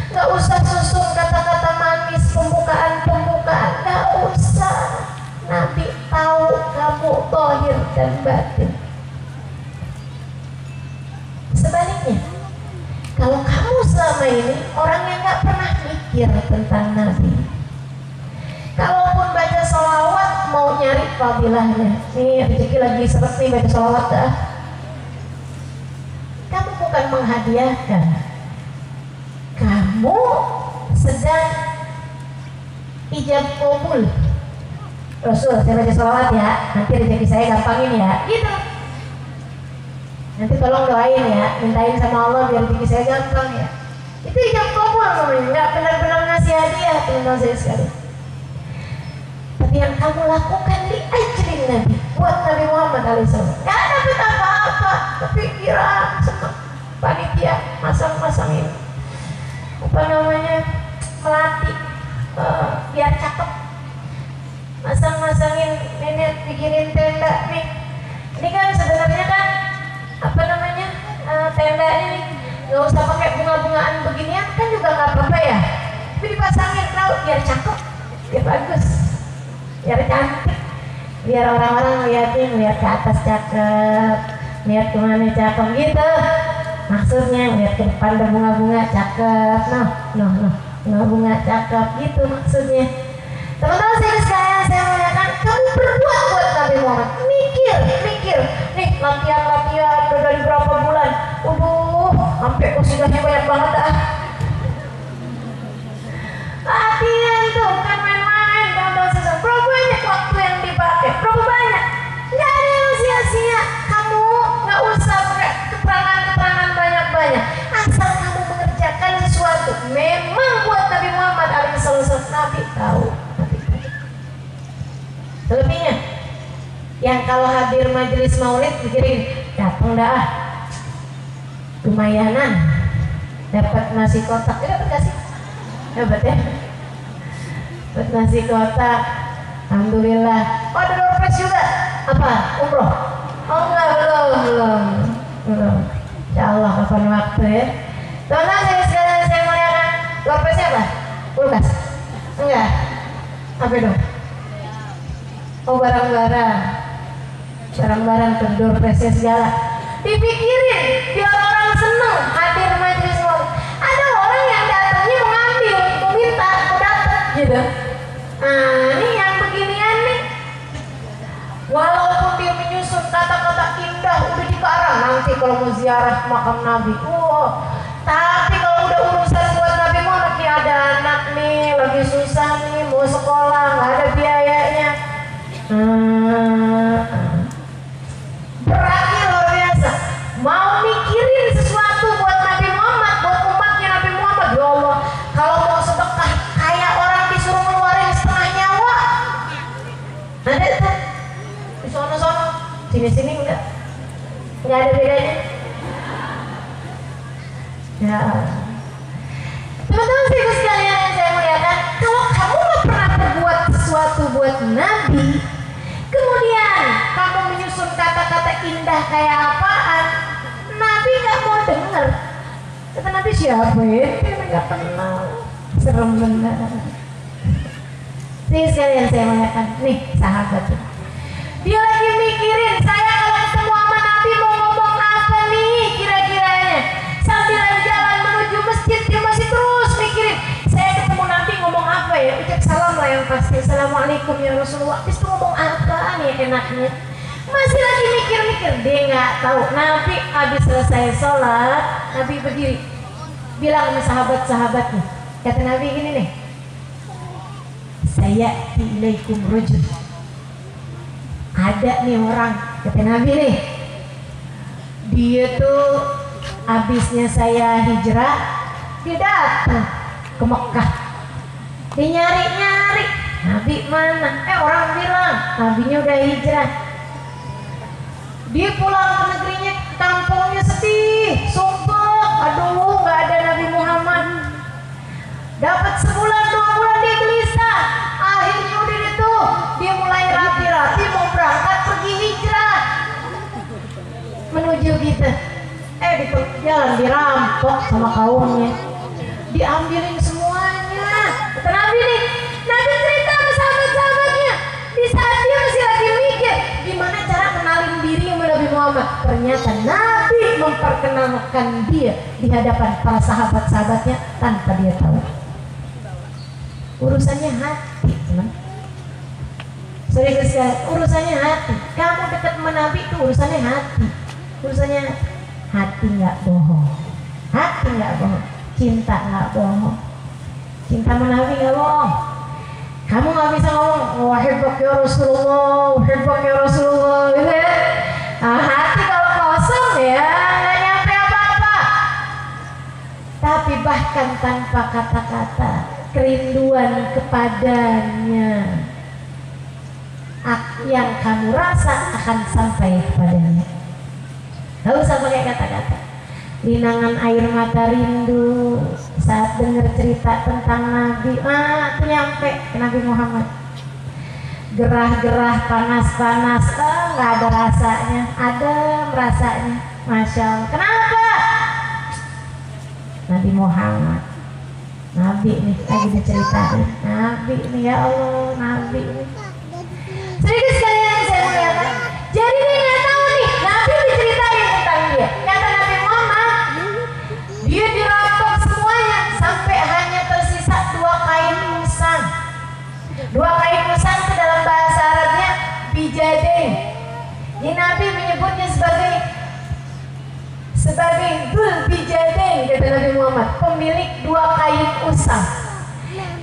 gak usah susun kata-kata manis, pembukaan-pembukaan, gak usah. Nabi tahu kamu zahir dan batin. Sebaliknya, kalau kamu selama ini orang yang gak pernah mikir tentang Nabi, kalaupun baca sholawat mau nyari fadilahnya, nih rezeki lagi seperti baca sholawat dah, kamu bukan menghadiahkan, kamu sedang ijab kabul. Rasul, saya baca sholawat ya, nanti rezeki saya gampangin ya, gitu. Nanti tolong doain ya, mintain sama Allah biar rezeki saya gampang ya. Itu ijab kabul namanya, nggak benar-benar ngasih hadiah teman-teman saya sekali. Tapi yang kamu lakukan di ajrin Nabi, buat Nabi Muhammad alaihissalam, nggak dapat apa-apa, kepikiran sama panitia masang-masangin apa namanya, melatih biar cakep, masang-masangin nenek, bikinin tenda nih. Ini kan sebenarnya kan apa namanya, tenda ini nggak usah pakai bunga-bungaan beginian kan juga nggak apa-apa ya, tapi dipasangin tahu biar cakep, biar bagus, biar cantik, biar orang-orang liatin, lihat ke atas cakep, lihat kemana cakep gitu. Maksudnya lihat ke depan ada bunga-bunga cakep, bunga-bunga cakep gitu maksudnya. Teman-teman saya sekalian, saya mengatakan kamu berbuat buat Nabi Muhammad, mikir, nih latihan udah dari berapa bulan, sampai usianya banyak banget latihan tuh bukan main-main, teman-teman saya, berapa banyak waktu yang dipakai, berapa banyak, nggak ada yang sia-sia. Kamu nggak usah pakai keterangan banyak-banyak, asal kamu mengerjakan sesuatu memang buat Nabi Muhammad alaihissalam. Nabi tahu. Selebihnya, yang kalau hadir majelis maulid pikirin, datang dah, lumayanan, dapat nasi kotak, dapat gak sih? Dapat ya? Dapat nasi kotak, alhamdulillah. Oh ada doorpress juga, apa? Umroh? Oh enggak, belum. Insyaallah kapan waktu ya. Teman-teman saya sekalian, saya muliakan, doorpressnya apa? Kulkas? Enggak. Apa dong? Oh, barang-barang kendor presnya segala dipikirin biar orang seneng hadir majelis maulid. Ada orang yang datangnya mengambil, meminta, aku datang gitu. Nah, ini yang beginian nih, walaupun dia menyusun kata-kata indah udah dikarang nanti kalau mau ziarah makam Nabi, tapi kalau udah urusan buat Nabi Muhammad nih, ada anak nih lagi susah nih mau sekolah nggak ada biayanya, beratnya luar biasa. Mau mikirin sesuatu buat Nabi Muhammad, buat umatnya Nabi Muhammad, ya Allah, kalau mau sedekah kayak orang disuruh ngeluarin setengah nyawa. Ada tuh di sono-sono, sini-sini enggak ada bedanya. Ya, teman-teman ibu sekalian yang saya muliakan, kalau kamu nggak pernah berbuat sesuatu buat Nabi, kemudian kamu menyusun kata-kata indah kayak apaan, Nabi nggak mau dengar. Kata Nabi, siapa ya? Dia nggak kenal, serem benar. Nih sekalian saya muliakan, nih sahabat, dia lagi mikirin, saya kalau ketemu sama Nabi mau ngomong apa nih kira-kiranya. Sambilan jalan menuju masjid dia masih terus mikirin, saya ketemu Nabi ngomong apa ya, ucap salam lah yang pasti, assalamualaikum ya Rasulullah, habis itu ngomong apa nih enaknya, masih lagi mikir-mikir. Dia nggak tahu Nabi habis selesai sholat, Nabi berdiri bilang sama sahabat-sahabatnya, kata Nabi gini nih, saya ilaikum rajul, ada nih orang, kata Nabi nih, dia tuh habisnya saya hijrah, dia datang ke Mekah, dia nyari-nyari Nabi mana, orang bilang Nabinya udah hijrah. Dia pulang ke negerinya, kampungnya sedih, sumpah, aduh nggak ada Nabi Muhammad. Dapat sebulan 2 bulan dia gelisah, akhirnya udah itu dia mulai rapi-rapi mau berangkat pergi hijrah menuju kita. Di jalan dirampok sama kaumnya, diambilin semuanya. Kata Nabi nih, Nabi cerita sama sahabat-sahabatnya di saat dia masih lagi mikir gimana cara kenalin diri sama Nabi Muhammad. Ternyata Nabi memperkenalkan dia di hadapan para sahabat-sahabatnya tanpa dia tahu. Urusannya hati, teman. Urusannya hati. Kamu dekat sama Nabi itu urusannya hati. Urusannya hati nggak bohong, cinta nggak bohong, cinta sama Nabi nggak bohong. Kamu nggak bisa ngomong wahibbak ya Rasulullah, wahibbak ya Rasulullah, gitu ya. Nah, hati kalau kosong ya nggak nyampe apa-apa. Tapi bahkan tanpa kata-kata, kerinduan kepadanya yang kamu rasa akan sampai kepadanya. Gak usah pakai kata-kata. Linangan air mata rindu saat dengar cerita tentang Nabi, itu nyampe ke Nabi Muhammad. Gerah-gerah, panas-panas, nggak ada rasanya, adem rasanya, masya Allah. Kenapa? Nabi Muhammad, Nabi nih lagi diceritain, Nabi nih, ya Allah, Nabi nih. Sedikit sekalian saya muliakan. Jadi dia nggak tahu nih, Nabi diceritain tentang dia. Kata Nabi Muhammad, dia dirampok semuanya sampai hanya tersisa 2 kain musang. 2 kain musang itu dalam bahasa Arabnya bijadain. Ini Nabi menyebutnya sebagai Dzul bijadain, kata Nabi Muhammad, pemilik 2 kain usang.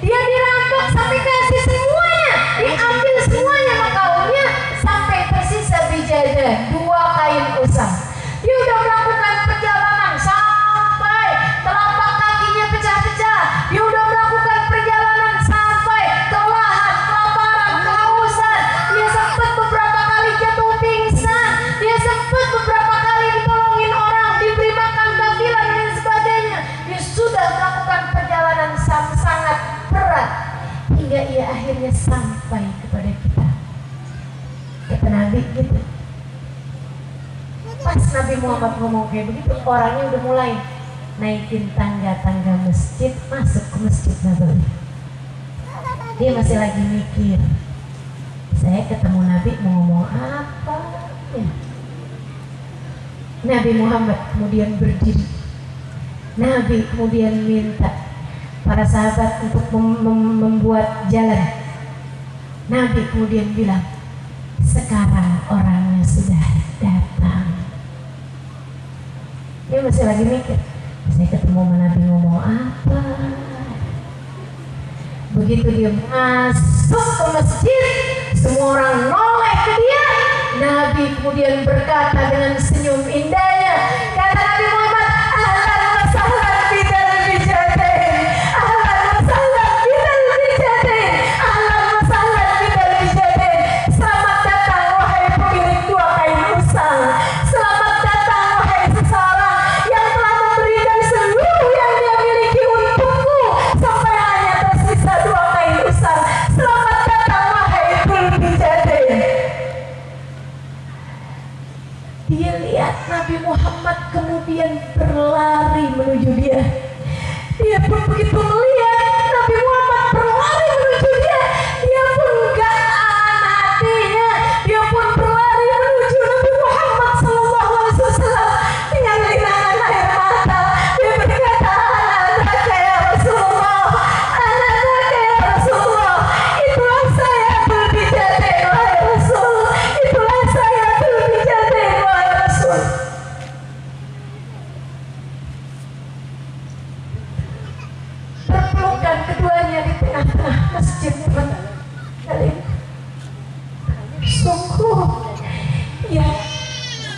Dia dirampok sampai kasih semuanya, diambil semuanya sama kaumnya sampai tersisa bijadah 2 kain usang. Dia udah melakukan perjalanan sampai telapak kakinya pecah-pecah. Dia udah melakukan perjalanan sampai kelelahan, kelaparan, kehausan. Dia sempat beberapa kali jatuh pingsan. Dia sempat beberapa kali ditolongin orang, diberi makan kafilah dan sebagainya. Dia sudah melakukan perjalanan sangat berat hingga ia akhirnya sampai kepada kita. Kata Nabi gitu. Pas Nabi Muhammad ngomong kayak begitu, orangnya udah mulai naikin tangga-tangga masjid, masuk ke Masjid Nabawi. Dia masih lagi mikir, saya ketemu Nabi mau ngomong apa ya. Nabi Muhammad kemudian berdiri. Nabi kemudian minta para sahabat untuk membuat jalan. Nabi kemudian bilang, sekarang orangnya sudah datang. Dia masih lagi mikir, saya ketemu sama Nabi ngomong apa. Begitu dia masuk ke masjid, semua orang noleh ke dia. Nabi kemudian berkata dengan senyum indahnya, kata Nabi Muhammad, ahlan wa sahlan bidal bijatain, ahlan wa sahlan bidal bijatain, ahlan wa sahlan bidal bijatain. Selamat datang wahai pemilik dua kain usang, selamat datang wahai seseorang yang telah memberikan seluruh yang dia miliki untukku sampai hanya tersisa dua kain usang. Selamat datang wahai Dzul Bijatain. Dia lihat Nabi Muhammad kemudian berlari menuju dia. Dia pun begitu melihat Nabi Muhammad berlari menuju dia, dia pun gak tahan hatinya. Dia pun berlari menuju Nabi Muhammad SAW dengan linangan air mata. Dia berkata, anaknya ya Rasulullah, anaknya ya Rasulullah, itulah saya Dzul Bijatain wahai Rasul, itulah saya Dzul Bijatain wahai Rasul. Berpelukan keduanya di tengah-tengah masjid. Sungguh yang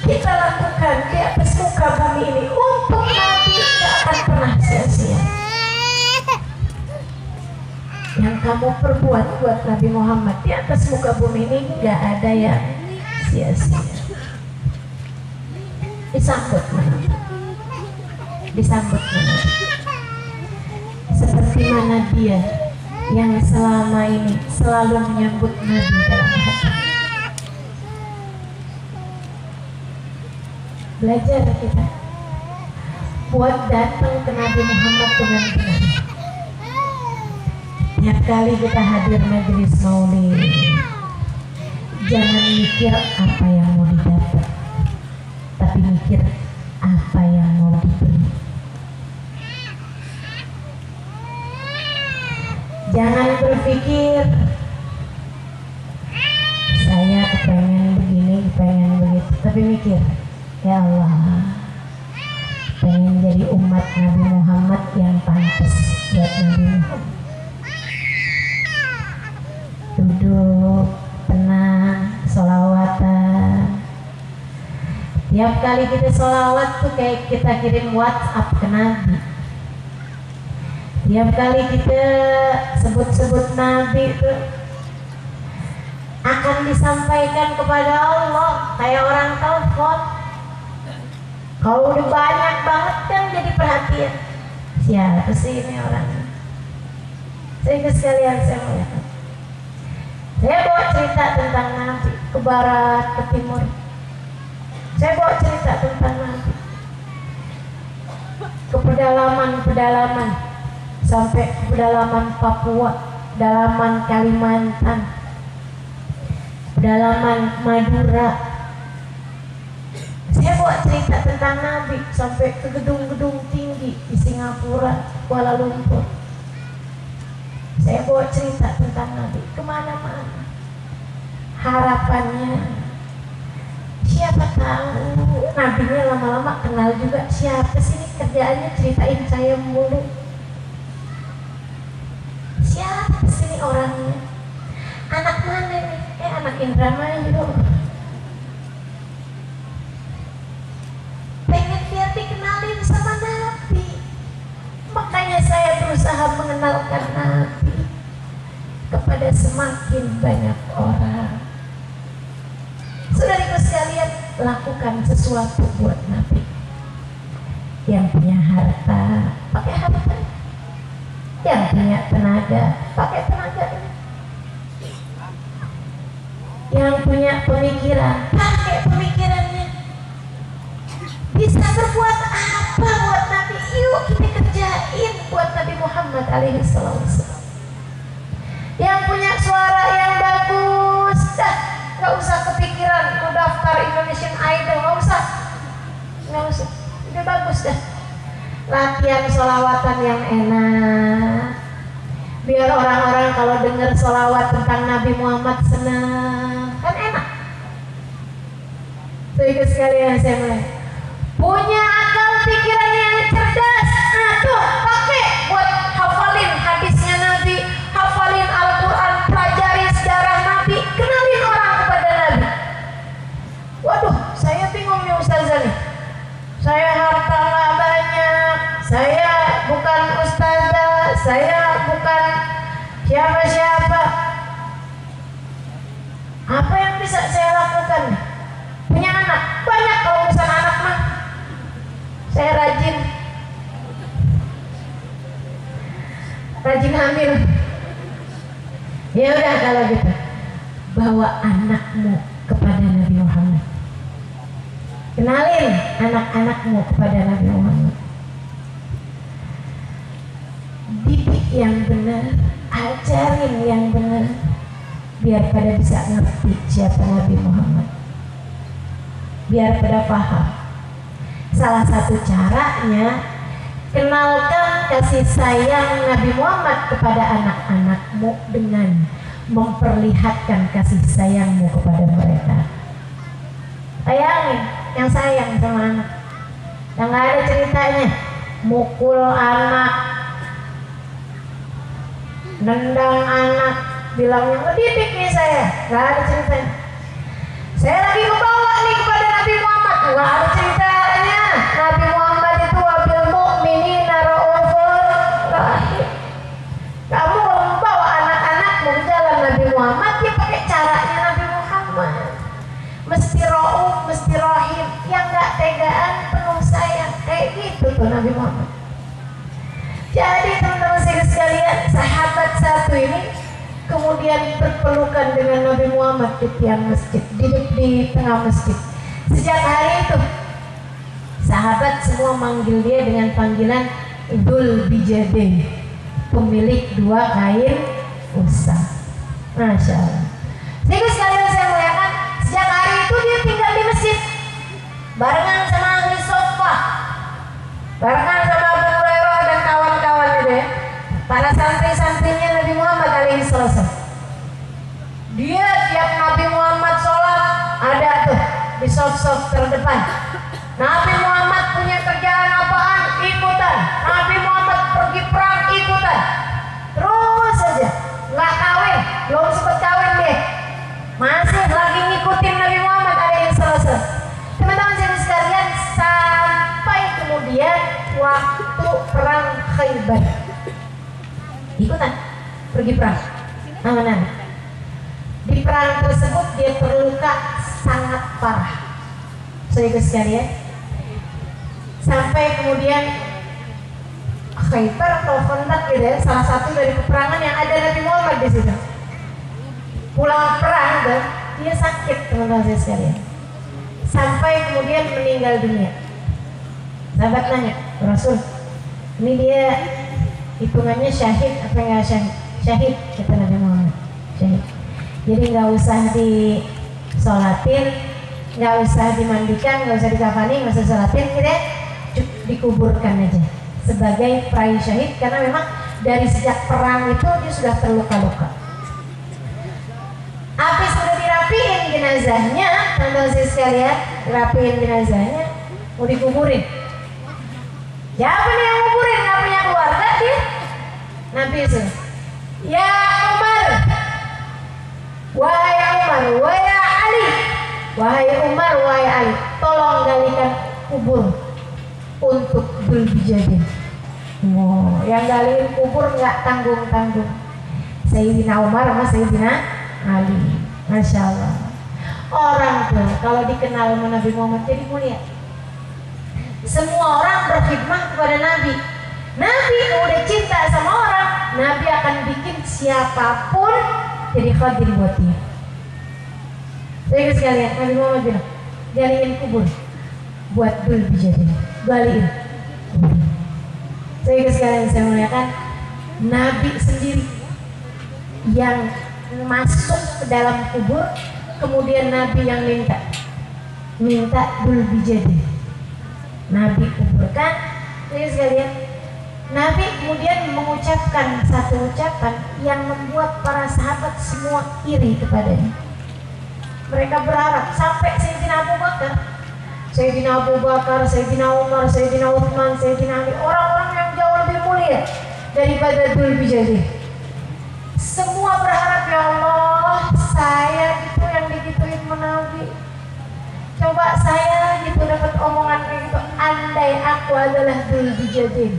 kita lakukan di atas muka bumi ini untuk Nabi tidak akan pernah sia-sia. Yang kamu perbuat buat Nabi Muhammad di atas muka bumi ini gak ada yang sia-sia. Disambut mana? Disambut mana? Seperti mana dia yang selama ini selalu menyambut Nabi dalam hati. Belajar kita buat datang ke Nabi Muhammad dengan benar. Tiap kali kita hadir majelis maulid, jangan mikir apa yang mau didapat, tapi mikir apa yang mau diberi. Jangan berpikir saya kepengen begini, kepengen begitu, tapi mikir, ya Allah, pengen jadi umat Nabi Muhammad yang pantas buat Nabi Muhammad. Duduk tenang, sholawatan. Tiap kali kita sholawat tuh kayak kita kirim WhatsApp ke Nabi. Tiap kali kita sebut-sebut Nabi itu akan disampaikan kepada Allah kayak orang telepon. Kalau udah banyak banget kan jadi perhatian, siapa sih ini orangnya. Sehingga sekalian saya melihat, saya bawa cerita tentang Nabi ke barat, ke timur. Saya bawa cerita tentang Nabi ke pedalaman-pedalaman, sampai ke pedalaman Papua, pedalaman Kalimantan, pedalaman Madura. Saya bawa cerita tentang Nabi sampai ke gedung-gedung tinggi di Singapura, Kuala Lumpur. Saya bawa cerita tentang Nabi kemana-mana. Harapannya, siapa tahu Nabinya lama-lama kenal juga. Siapa sih ini kerjaannya ceritain saya mulu. Siapa sih ini orangnya? Anak mana nih? Anak Indramayu. Pengen biar dikenalin sama Nabi. Makanya saya berusaha mengenalkan Nabi kepada semakin banyak orang. Saudariku sekalian, lakukan sesuatu buat Nabi. Yang punya harta, pakai harta. Yang punya tenaga, pakai tenaga. Yang punya pemikiran, pakai pemikirannya. Bisa berbuat apa buat Nabi? Yuk kita kerjain buat Nabi Muhammad alaihi wasallam. yang punya suara yang bagus, dah nggak usah kepikiran mau daftar Indonesian Idol, nggak usah, udah bagus dah. Latihan sholawatan yang enak, biar orang-orang kalau dengar sholawat tentang Nabi Muhammad senang, kan enak. Tuh ikut sekalian saya mulai. Punya akal pikiran yang cerdas, nah tuh pakai buat hafalin hadisnya Nabi, hafalin Al-Quran, pelajari sejarah Nabi, kenalin orang kepada Nabi. Waduh, saya bingung nih ustazah nih. Saya harta nggak banyak, saya bukan ustazah, saya bukan siapa-siapa. Apa yang bisa saya lakukan? Punya anak banyak, kalau urusan anak mah saya rajin hamil. Ya udah kalau gitu, bawa anakmu kepada Nabi Muhammad, kenalin anak-anakmu kepada Nabi Muhammad, didik yang benar, ajarin yang benar, biar pada bisa ngerti siapa Nabi Muhammad, biar pada paham. Salah satu caranya, kenalkan kasih sayang Nabi Muhammad kepada anak-anakmu dengan memperlihatkan kasih sayangmu kepada mereka. Bayangin yang sayang sama anak, yang gak ada ceritanya mukul anak, nendang anak, bilangnya ngedidik nih saya, gak ada ceritanya. Saya lagi kebawa nih kepada Nabi Muhammad, gak ada ceritanya. Nabi Muhammad itu wabil mu'minina ra'ufur rahim. Kamu kalau membawa anak-anakmu ke jalan Nabi Muhammad, ya pakai caranya Nabi Muhammad. Mesti ra'uf, mesti rahim, yang gak tegaan, penuh sayang, kayak gitu tuh Nabi Muhammad. Jadi teman-teman sekalian, sahabat satu ini kemudian berpelukan dengan Nabi Muhammad di tiang masjid, duduk di tengah masjid. Sejak hari itu sahabat semua manggil dia dengan panggilan Dzul Bijadain, pemilik dua kain usah. Masya Allah. Jadi sekalian saya muliakan, sejak hari itu dia tinggal di masjid barengan sama ahli sofa, barengan sama Abu Hurairah dan kawan-kawan itu ya, para santri-santrinya Nabi Muhammad alaihi salam. Dia tiap Nabi Muhammad sholat ada tuh di sof-sof terdepan. Nabi Muhammad punya kerjaan apaan, ikutan. Nabi Muhammad pergi perang, ikutan. Terus saja, nggak kawin, belum sempat kawin deh, masih lagi ngikutin Nabi Muhammad alaihi salam. Teman-teman sekalian, sampai kemudian waktu perang Khaybar, ikutan pergi perang sama Nabi. Di perang tersebut dia terluka sangat parah, saudara sekalian, sampai kemudian Khaybar atau Khandaq gitu ya, salah satu dari peperangan yang ada Nabi Muhammad di situ. Pulang perang dan dia sakit, teman-teman sekalian, sampai kemudian meninggal dunia. Sahabat nanya, Rasul, ini dia hitungannya syahid apa enggak syahid? Syahid, kata Nabi Muhammad, syahid. Jadi nggak usah disolatin, nggak usah dimandikan, nggak usah dikafani, nggak usah sholatin, gitu ya, dikuburkan aja sebagai peraih syahid, karena memang dari sejak perang itu dia sudah terluka-luka. Habis sudah dirapiin jenazahnya, teman-teman sekalian, rapiin jenazahnya, mau dikuburin. Siapa nih yang nguburin? Nggak punya keluarga dia? Nabi itu, ya Umar, wahai Umar, wahai Ali, wahai Umar, wahai Ali, tolong galikan kubur untuk Dzul Bijadain. Oh, yang galiin kubur nggak tanggung-tanggung, Sayyidina Umar sama Sayyidina Ali. Masya Allah. Orang tuh kalau dikenal sama Nabi Muhammad jadi mulia. Semua orang berkhidmah kepada Nabi. Nabi udah cinta sama orang, Nabi akan bikin siapapun jadi khadim buat dia. Jadi sekalian, Nabi Muhammad bilang, galiin kubur buat Dzul Bijadain, galiin. Jadi sekalian saya muliakan, Nabi sendiri yang masuk ke dalam kubur, kemudian Nabi yang minta dul bijadin. Nabi kuburkan. Jadi sekalian, Nabi kemudian mengucapkan satu ucapan yang membuat para sahabat semua iri kepadanya. Mereka berharap sampai Sayyidina Abu Bakar, Sayyidina Umar, Sayyidina Uthman, Sayyidina Ali, orang-orang yang jauh lebih mulia daripada dul bijadin. Semua berharap, ya Allah, saya gitu yang digituin Nabi. Coba saya gitu dapat omongan kayak gitu. Andai aku adalah dul bijadin,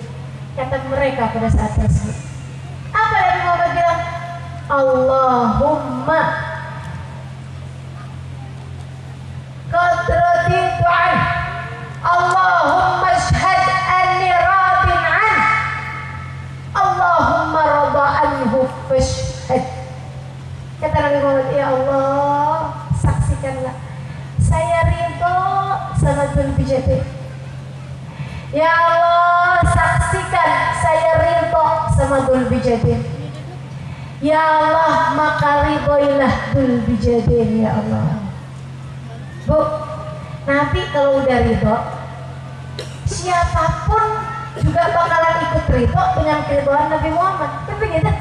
kata mereka pada saat tersebut. Apa Nabi Muhammad bilang? Allahumma qad raditu an, Allahumma ashhad anni radin an, Allahumma rada anhu fashhad. Kata Nabi Muhammad, ya Allah, saksikanlah saya ridho sama dul bijadin. Ya Allah, saksikan saya ridho sama dul bijadin. Ya Allah, maka ridhoilah dul bijadin, ya Allah. Bu, Nabi kalau udah ridho, siapapun juga bakalan ikut ridho dengan keridhaan Nabi Muhammad. Kan begitu?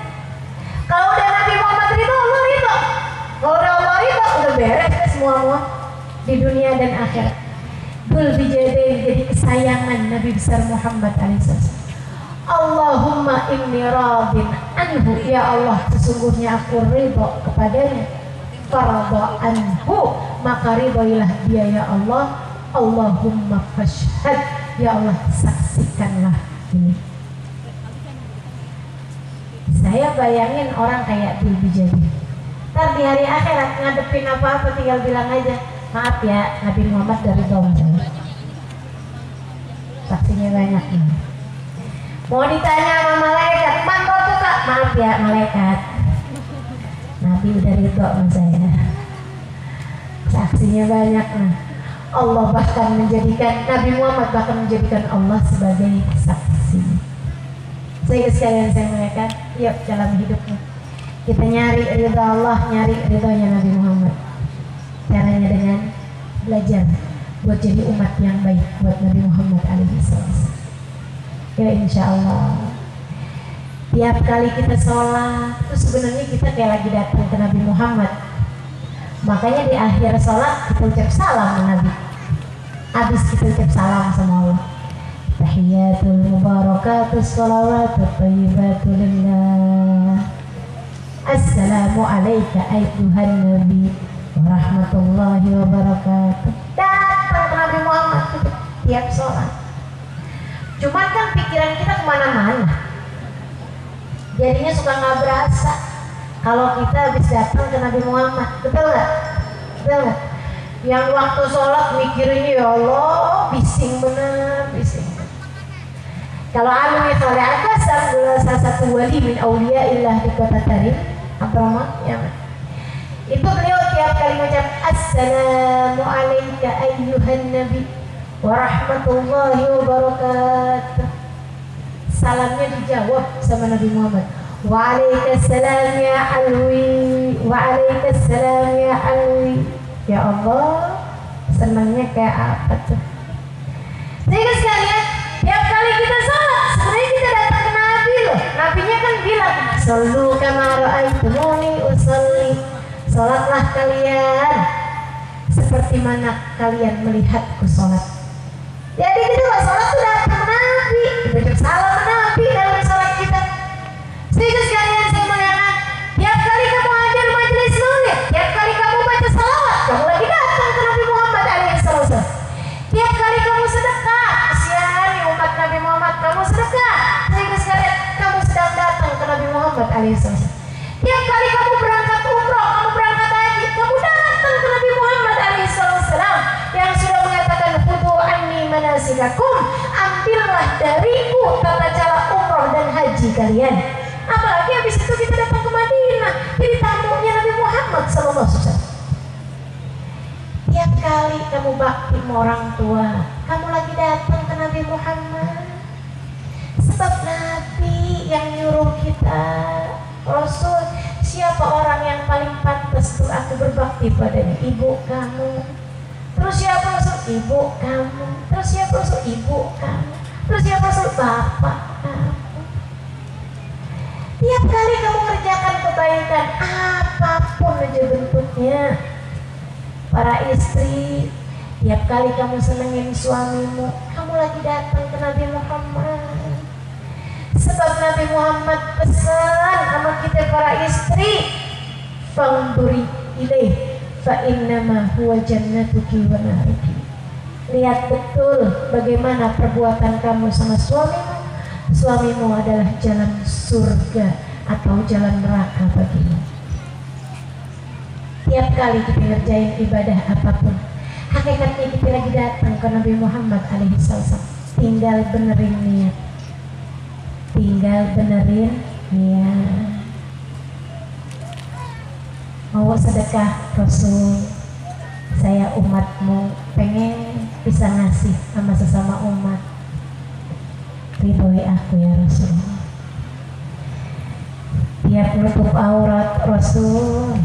Kalau udah Nabi Muhammad ridho, Allah ridho. Kalau udah Allah ridho, udah beres semua di dunia dan akhirat. Dul bijadin jadi kesayangan Nabi besar Muhammad alaihissalam. Allahumma inni radin anhu, ya Allah, sesungguhnya aku ridho kepadanya. Farada anhu, maka ridhoilah dia, ya Allah. Allahumma fashhad, ya Allah, saksikanlah ini. Saya bayangin orang kayak dul bijadin. Ntar di hari akhirat ngadepin apa-apa tinggal bilang aja, maaf ya, Nabi Muhammad dari dom saya. Saksinya banyak nih. Mau ditanya sama malaikat, mantap tuh kak, maaf ya malaikat, Nabi udah ridho sama saya. Saksinya banyak nih. Allah bahkan menjadikan, Nabi Muhammad bahkan menjadikan Allah sebagai saksi. Sehingga sekalian saya muliakan, yuk dalam hidupnya kita nyari ridho Allah, nyari ridhonya Nabi Muhammad. Caranya dengan belajar buat jadi umat yang baik buat Nabi Muhammad alaihissalam. Ya insya Allah. Tiap kali kita sholat itu sebenarnya kita kayak lagi datang ke Nabi Muhammad. Makanya di akhir sholat kita ucap salam ke Nabi. Habis kita ucap salam sama Allah. Tahiyatul mubarakatus sholawatut thayyibatul lillah. Assalamu alayka ayyuhan nabi warahmatullahi wabarakatuh. Datang ke Nabi Muhammad itu tiap sholat. Cuman kan pikiran kita kemana-mana, jadinya suka nggak berasa kalau kita habis datang ke Nabi Muhammad. Betul nggak? Betul nggak? Yang waktu sholat mikirin, ya Allah, bising bener, bising. Kalau alumni soleh atas adalah salah satu wali min aulia ilah di kota Tarim, Abdurrahman, ya. Itu beliau tiap kali mengucap Assalamu alayka ayyuhan nabi warahmatullahi wabarakatuh. Salamnya dijawab sama Nabi Muhammad. Waalaikumsalam ya alwi, waalaikumsalam ya alwi. Ya Allah, senangnya kayak apa tuh? Sehingga sekalian, tiap kali kita sholat, sebenarnya kita datang ke Nabi loh. Nabinya kan bilang, Sallu kama ra'aitumuni usolli. Sholatlah kalian seperti mana kalian melihatku sholat. Jadi kita kalau sholat tuh datang ke Nabi, kita ucap salam ke Nabi dalam sholat kita. Sehingga sekalian saya muliakan, tiap kali kamu hadir majelis maulid, tiap kali kamu baca salawat, kamu lagi datang ke Nabi Muhammad alaihissalam. Tiap kali kamu sedekah, kesian umat Nabi Muhammad, kamu sedekah, sehingga sekalian kamu sedang datang ke Nabi Muhammad alaihissalam. Tiap kali kamu berangkat umroh, kamu berangkat haji, kamu datang ke Nabi Muhammad alaihissalam yang sudah mengatakan khudu anni manasikakum, ambillah dariku tata cara umroh dan haji kalian. Apalagi habis itu kita datang ke Madinah, jadi tamunya Nabi Muhammad SAW. Tiap kali kamu bakti sama orang tua, kamu lagi datang ke Nabi Muhammad. Sebab Nabi yang nyuruh kita, Rasul, siapa orang yang paling pantas untuk aku berbakti padanya? Ibu kamu. Terus siapa Rasul? Ibu kamu. Terus siapa Rasul? Ibu kamu. Terus siapa Rasul? Bapak kamu. Tiap kali kamu mengerjakan kebaikan apapun aja bentuknya, para istri, tiap kali kamu senengin suamimu, kamu lagi datang ke Nabi Muhammad. Sebab Nabi Muhammad pesan sama kita para istri, "Fangduri ilaih fa innama huwa jannatuki wa naruki." Lihat betul bagaimana perbuatan kamu sama suamimu. Suamimu adalah jalan surga atau jalan neraka bagimu. Tiap kali kita ngerjain ibadah apapun, hakikatnya kita lagi datang ke Nabi Muhammad alaihissalam. Tinggal benerin niat. Mau sedekah Rasul, saya umatmu pengen bisa ngasih sama sesama umat. Ridhoi aku ya Rasul. Tiap nutup aurat Rasul,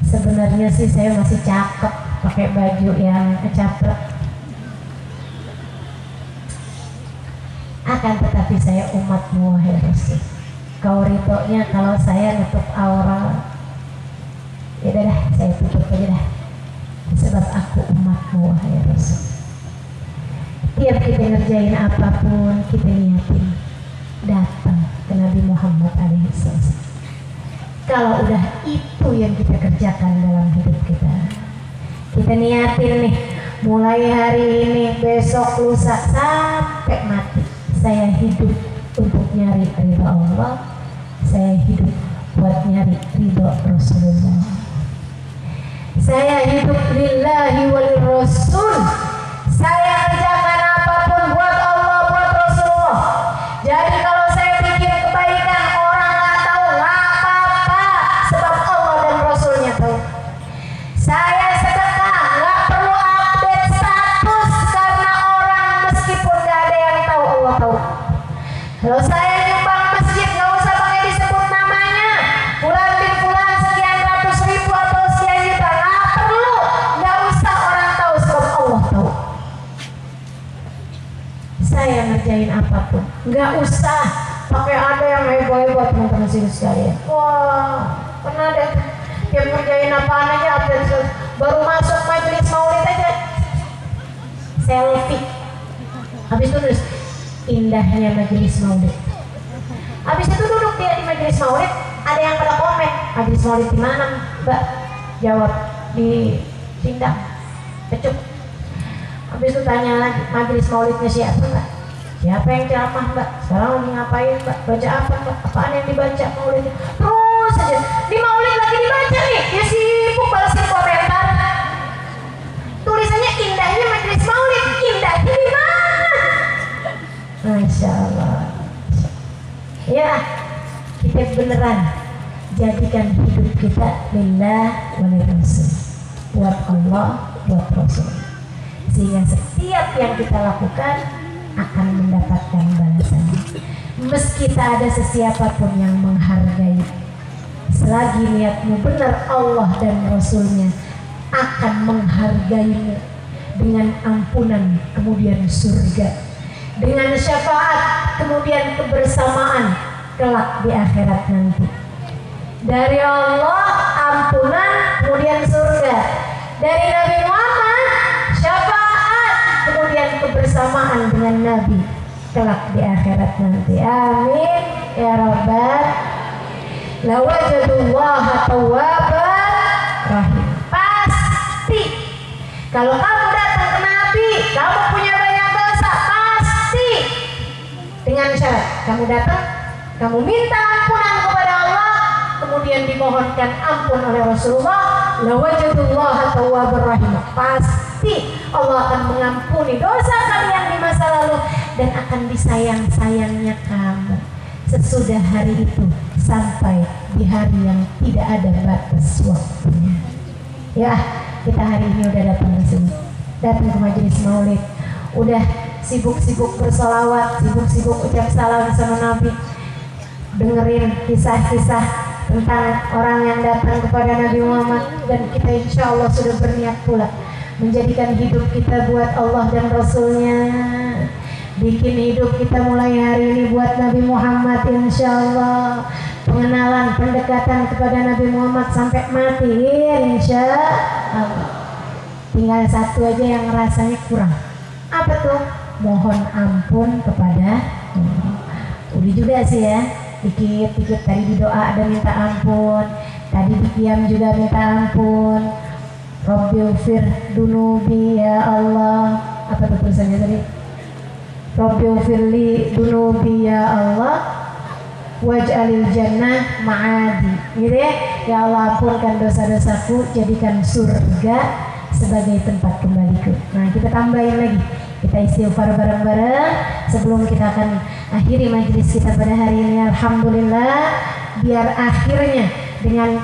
sebenarnya sih saya masih cakep pakai baju yang kecaplek. Akan tetapi saya umatmu wahai Rasul. Kau ridhonya kalau saya nutup aurat, ya dah saya tutup aja dah. Sebab aku umatmu wahai Rasul. Tiap kita ngerjain apapun, kita niatin datang ke Nabi Muhammad alaihissalam. Kalau udah itu yang kita kerjakan dalam hidup kita, kita niatin nih, mulai hari ini, besok, lusa, sampai mati, saya hidup untuk nyari ridho Allah, saya hidup buat nyari ridho Rasulullah, saya hidup lillahi wal rasul, saya kerjakan apapun buat Allah, buat Rasulullah. Jadi kalau saya bikin kebaikan orang nggak tahu, nggak apa-apa, sebab Allah dan Rasulnya tahu. Saya sedekah nggak perlu update status karena orang meskipun nggak ada yang tahu, Allah tahu. Kalau saya nyumbang masjid nggak usah pakai disebut namanya, fulan bin fulan sekian ratus ribu atau sekian juta, nggak perlu, nggak usah orang tahu, sebab Allah tahu. Saya ngerjain apapun, nggak usah pakai ada yang heboh-heboh teman-teman sini sekalian. Wah, pernah deh dia ngerjain apaan aja, update baru masuk majelis maulid aja selfie, habis itu terus indahnya majelis maulid. Habis itu duduk dia di majelis maulid, ada yang pada komen, majelis maulid di mana Mbak? Jawab, di Sindang, Pecuk. Habis itu tanya lagi, majelis maulidnya siapa Mbak? Siapa yang ceramah Mbak? Sekarang lagi ngapain Mbak? Baca apa Mbak? Apaan yang dibaca maulidnya? Terus aja, di maulid lagi dibaca nih, dia sibuk balasin komentar. Tulisannya indahnya majelis maulid, indahnya di mana? Masya Allah. Ya, kita beneran jadikan hidup kita lillah wal rasul, buat Allah, buat Rasul, sehingga setiap yang kita lakukan akan mendapatkan balasan. Meski tak ada sesiapapun yang menghargai, selagi niatmu benar, Allah dan Rasulnya akan menghargaimu dengan ampunan, kemudian surga, dengan syafaat, kemudian kebersamaan kelak di akhirat nanti. Dari Allah ampunan, kemudian surga. Dari Nabi Muhammad syafaat, kemudian kebersamaan dengan Nabi kelak di akhirat nanti. Amin ya rabbal. Lawajadullaha tawwaban rahim. Pasti kalau kamu datang ke Nabi, kamu punya banyak dosa, pasti dengan syarat kamu datang, kamu minta ampunan kepada Allah, kemudian dimohonkan ampun oleh Rasulullah. Lawajadullaha tawwaban rahim. Pasti Allah akan mengampuni dosa kalian di masa lalu dan akan disayang-sayangnya kamu sesudah hari itu sampai di hari yang tidak ada batas waktunya. Ya, kita hari ini udah datang ke sini, datang ke majelis maulid, udah sibuk-sibuk bersolawat, sibuk-sibuk ucap salam sama Nabi, dengerin kisah-kisah tentang orang yang datang kepada Nabi Muhammad, dan kita insya Allah sudah berniat pula menjadikan hidup kita buat Allah dan Rasulnya. Bikin hidup kita mulai hari ini buat Nabi Muhammad insya Allah. Pengenalan, pendekatan kepada Nabi Muhammad sampai mati insya Allah. Tinggal satu aja yang rasanya kurang. Apa tuh? Mohon ampun kepada Allah. Udah juga sih ya, dikit-dikit tadi di doa ada minta ampun, tadi di qiyam juga minta ampun. Rabbighfir dunubi ya Allah. Apa tuh tulisannya tadi? Rabbighfirli dunubi ya Allah waj'alil jannah ma'adi. Gitu ya. Ya Allah, ampunkan dosa-dosaku, jadikan surga sebagai tempat kembaliku. Nah, kita tambahin lagi. Kita istighfar bareng-bareng sebelum kita akan akhiri majelis kita pada hari ini. Alhamdulillah, biar akhirnya dengan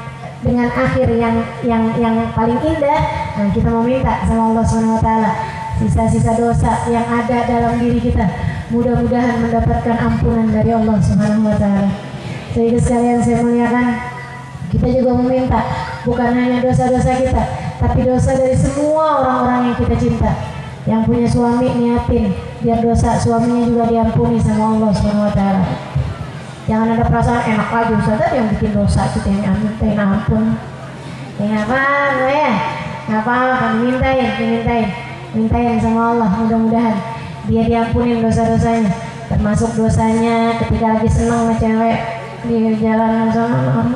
akhir yang paling indah. Nah, kita mau minta sama Allah Subhanahu wa taala sisa-sisa dosa yang ada dalam diri kita, mudah-mudahan mendapatkan ampunan dari Allah Subhanahu wa taala. Sehingga sekalian saya muliakan, kita juga meminta bukan hanya dosa-dosa kita, tapi dosa dari semua orang-orang yang kita cinta. Yang punya suami niatin biar dosa suaminya juga diampuni sama Allah Subhanahu wa taala. Jangan ada perasaan enak aja Ustaz yang bikin dosa kita yang mintain ampun. Ya apa ya? Apa dimintain sama Allah, mudah-mudahan dia diampunin dosa-dosanya, termasuk dosanya ketika lagi senang sama cewek di jalan sama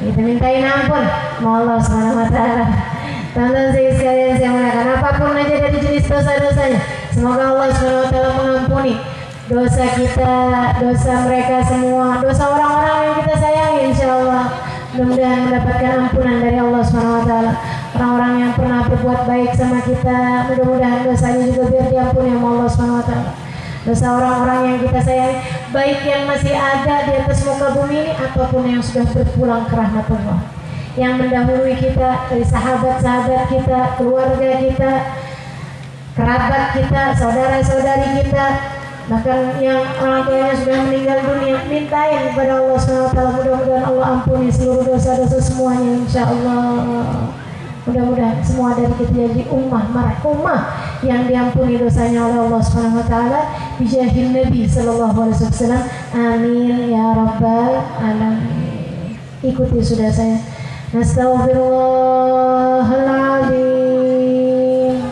kita mintain ampun sama Allah Subhanahu wa taala. Teman-teman sekalian saya muliakan, apapun aja dari jenis dosa-dosanya, semoga Allah Subhanahu wa taala mengampuni dosa kita, dosa mereka semua, dosa orang-orang yang kita sayangi insyaallah. Mudah-mudahan mendapatkan ampunan dari Allah Subhanahu wa taala. Orang-orang yang pernah berbuat baik sama kita, mudah-mudahan dosanya juga biar diampuni sama Allah Subhanahu wa taala. Dosa orang-orang yang kita sayangi, baik yang masih ada di atas muka bumi ini ataupun yang sudah berpulang ke rahmatullah, yang mendahului kita dari sahabat-sahabat kita, keluarga kita, kerabat kita, saudara-saudari kita, bahkan yang orang tuanya sudah meninggal dunia. Mintain kepada Allah SWT, mudah-mudahan Allah ampuni seluruh dosa-dosa semuanya insyaallah. Mudah-mudahan semua dari kita jadi ummah marhumah yang diampuni dosanya oleh Allah Subhanahu wa taala bijahin Nabi sallallahu alaihi wasallam. Amin ya rabbal alamin. Ikuti sudah saya. Nastaghfirullahaladzim.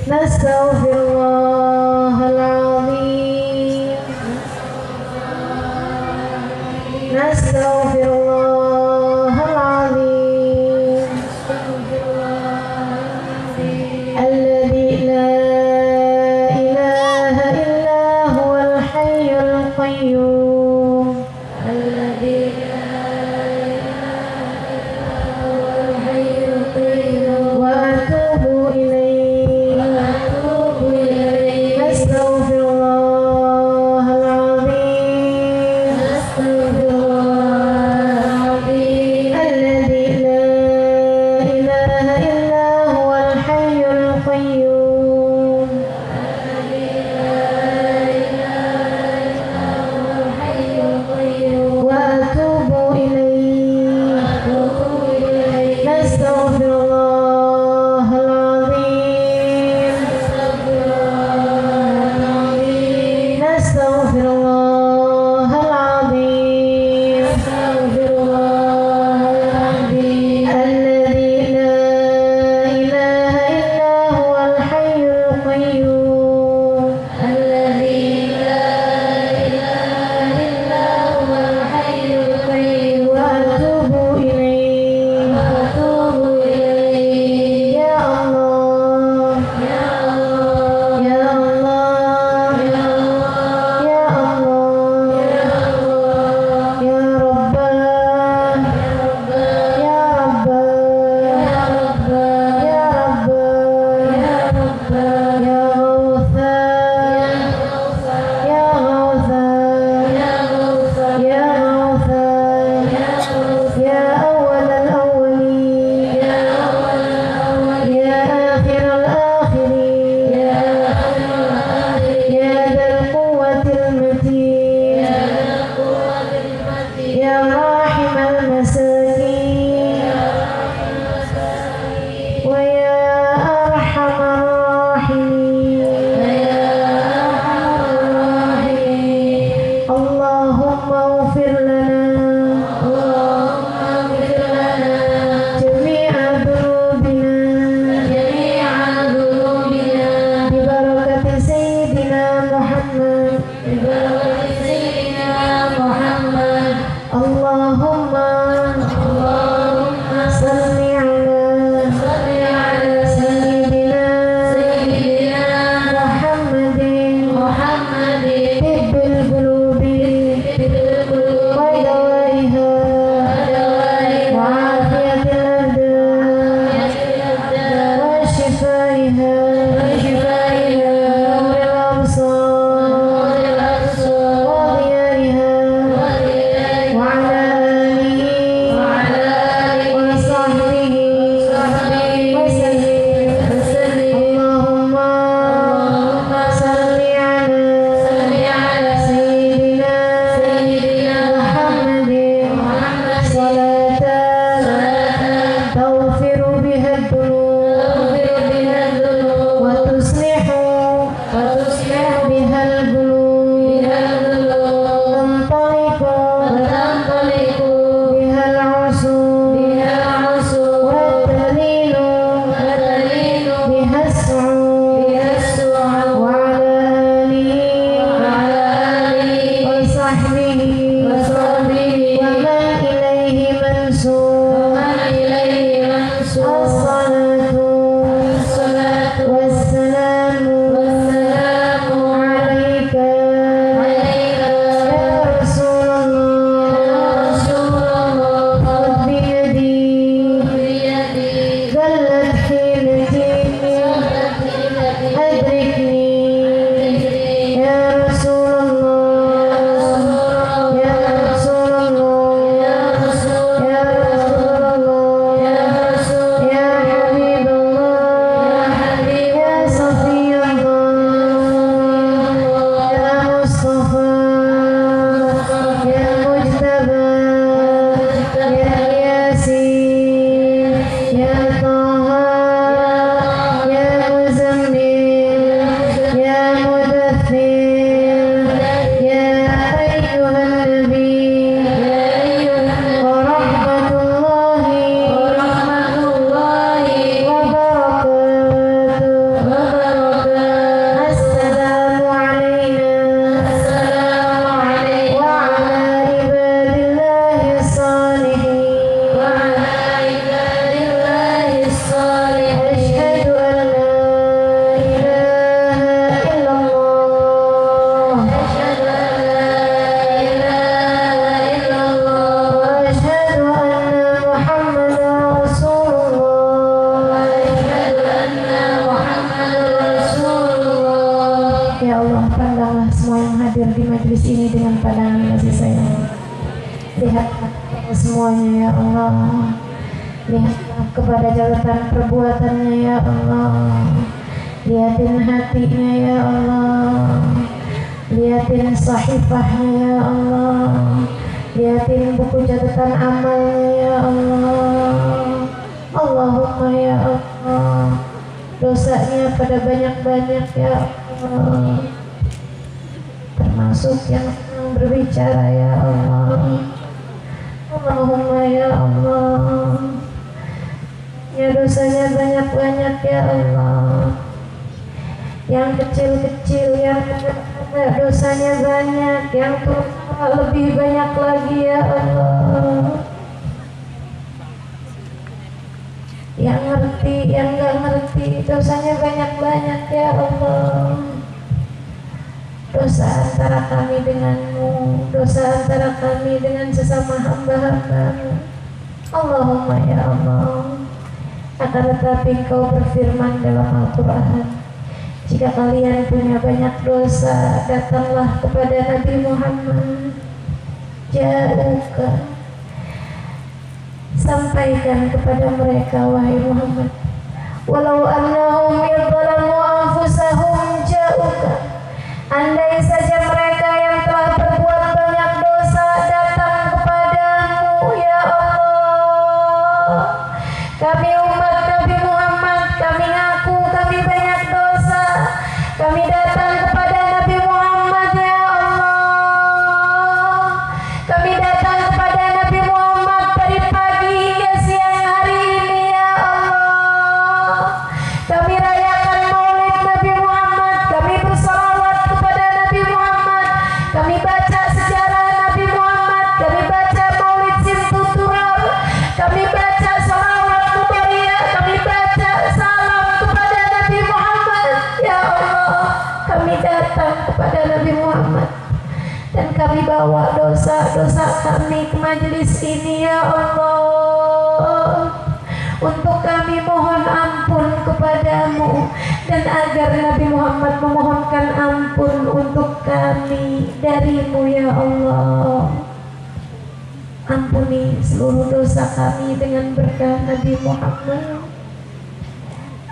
Nastaghfirullahaladzim. Nastaghfirullahaladzim. Alladzi la ilaha illa huwal hayyul qayyum. Alladzi wa atubu ilaihi. Astaghfirullahaladzim. Alladzi la ilaha illa huwal hayyul qayyum. bihal qulub tantaliqu bihal usub wa talilu bihas su'ud wa ala alihi wa sahbihi wa man ilayhi mansub as-salatu wassalamu alayka ya Rasulullah khudh biyadi gallat hilati adrikni ya Rasulullah ya Rasulullah ya Rasulullah ya Habibullah ya Safiyullah ya Mustafa ya Mujtaba ya Yasin ya Taha ya Muzammil ya Mudaththir ya ayyuhan nabi wa rahmatullahi wa barakatuh. Assalamu alayna wa ala ibadillahi salihin. Ashhadu an la ilaha illallah wa ashhadu anna Muhammadan Rasulullah. Ya Allah, pandanglah semua yang hadir di majelis ini dengan pandangan kasih sayang. Lihat semuanya ya Allah. Lihatlah kepada jalan perbuatannya ya Allah. Lihatin hatinya ya Allah. Lihatin sahifahnya ya Allah. Lihatin buku catatan amalnya ya Allah. Allahumma ya Allah, dosanya pada banyak-banyak ya Allah, termasuk yang berbicara ya Allah. Allahumma ya Allah, ya dosanya banyak-banyak ya Allah, yang kecil-kecil, yang dosanya banyak, yang tua lebih banyak lagi ya Allah. Yang ngerti, yang gak ngerti, dosanya banyak-banyak ya Allah. Dosa antara kami denganmu, dosa antara kami dengan sesama hamba-hambamu. Allahumma ya Allah. Akan tetapi Engkau berfirman dalam Al-Quran, jika kalian punya banyak dosa, datanglah kepada Nabi Muhammad. Ja'uka, sampaikan kepada mereka wahai Muhammad, walau annahum yadhalamu anfusahum ja'uka, andai saja mereka yang telah berbuat banyak dosa datang kepadamu ya Allah. Kami umat Nabi Muhammad, kami ngaku kami banyak dosa, kami datang kepada Nabi Muhammad ya Allah. Kami datang kepada Nabi Muhammad dari pagi hingga siang hari ini ya Allah. Kami rayakan maulid Nabi Muhammad, kami bersalawat kepada Nabi Muhammad, kami baca sejarah Nabi Muhammad, kami baca maulid Simtutural, kami baca salawat Mubaria, kami baca salam kepada Nabi Muhammad ya Allah. Kami datang kepada Nabi Muhammad dan kami bawa dosa-dosa kami ke majelis ini ya Allah, untuk kami mohon ampun kepadamu, dan agar Nabi Muhammad memohonkan ampun untuk kami darimu ya Allah. Ampuni seluruh dosa kami dengan berkah Nabi Muhammad.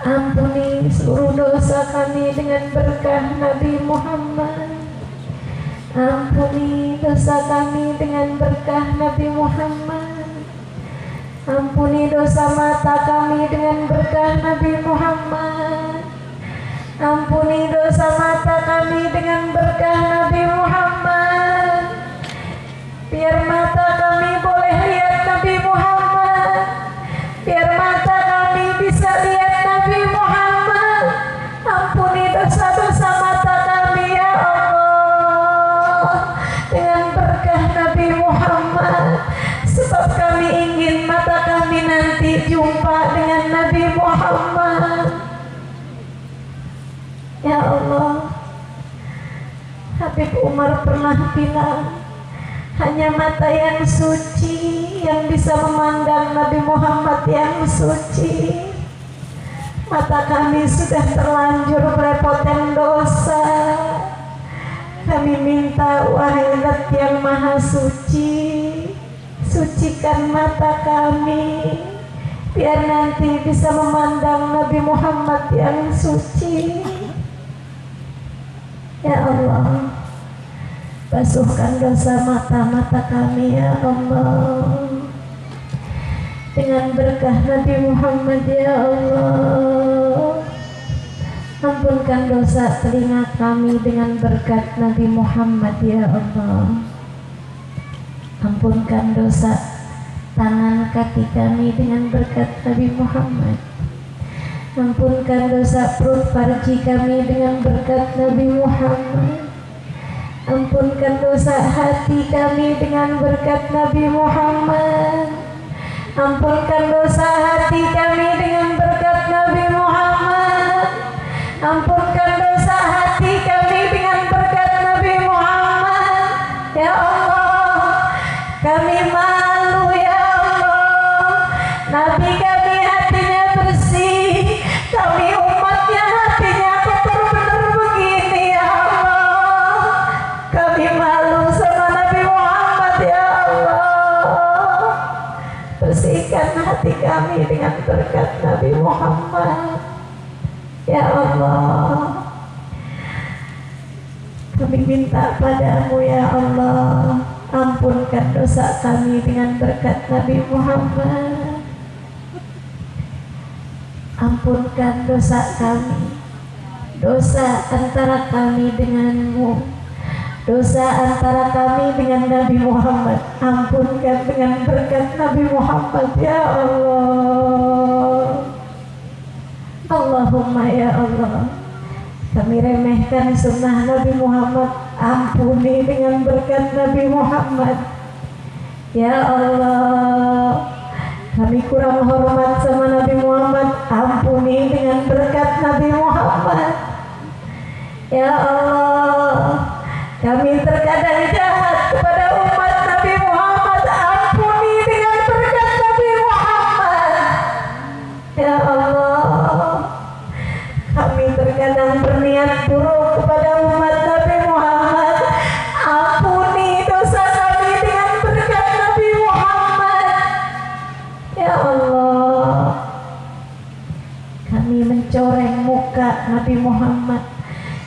Ampuni seluruh dosa kami dengan berkah Nabi Muhammad. Ampuni dosa kami dengan berkah Nabi Muhammad. Ampuni dosa mata kami dengan berkah Nabi Muhammad. Ampuni dosa mata kami dengan berkah Nabi Muhammad. Biar mata kami boleh lihat Nabi Muhammad. Biar mata kami bisa lihat Nabi Muhammad. Ampuni dosa-dosa mata kami ya Allah, dengan berkah Nabi Muhammad. Sebab kami ingin mata kami nanti jumpa dengan Nabi Muhammad. Ya Allah, Habib Umar pernah bilang, hanya mata yang suci yang bisa memandang Nabi Muhammad yang suci. Mata kami sudah terlanjur belepotan dosa. Kami minta, wahai Zat yang Maha Suci, sucikan mata kami, biar nanti bisa memandang Nabi Muhammad yang suci. Ya Allah, basuhkan dosa mata-mata kami ya Allah, dengan berkah Nabi Muhammad ya Allah. Ampunkan dosa telinga kami dengan berkat Nabi Muhammad ya Allah. Ampunkan dosa tangan kaki kami dengan berkat Nabi Muhammad. Ampunkan dosa perut farji kami dengan berkat Nabi Muhammad. Ampunkan dosa hati kami dengan berkat Nabi Muhammad. Ampunkan dosa hati kami dengan berkat Nabi Muhammad. Ampunkan dosa hati kami dengan berkat Nabi Muhammad. Ya Allah, kami malu ya Allah. Nabi kami hatinya bersih, kami umatnya hatinya kotor benar begini ya Allah. Kami malu sama Nabi Muhammad ya Allah. Bersihkan hati kami dengan berkat Nabi Muhammad ya Allah. Kami minta padamu ya Allah, ampunkan dosa kami dengan berkat Nabi Muhammad. Ampunkan dosa kami, dosa antara kami denganmu, dosa antara kami dengan Nabi Muhammad. Ampunkan dengan berkat Nabi Muhammad ya Allah. Allahumma ya Allah, kami remehkan sunnah Nabi Muhammad, ampuni dengan berkat Nabi Muhammad ya Allah. Kami kurang hormat sama Nabi Muhammad, ampuni dengan berkat Nabi Muhammad ya Allah. Kami terkadang jahat kepada umat Nabi Muhammad, ampuni dengan berkat Nabi Muhammad ya Allah. Kami terkadang berniat buruk kepada umat Nabi Muhammad, ampuni dosa kami dengan berkat Nabi Muhammad ya Allah. Kami mencoreng muka Nabi Muhammad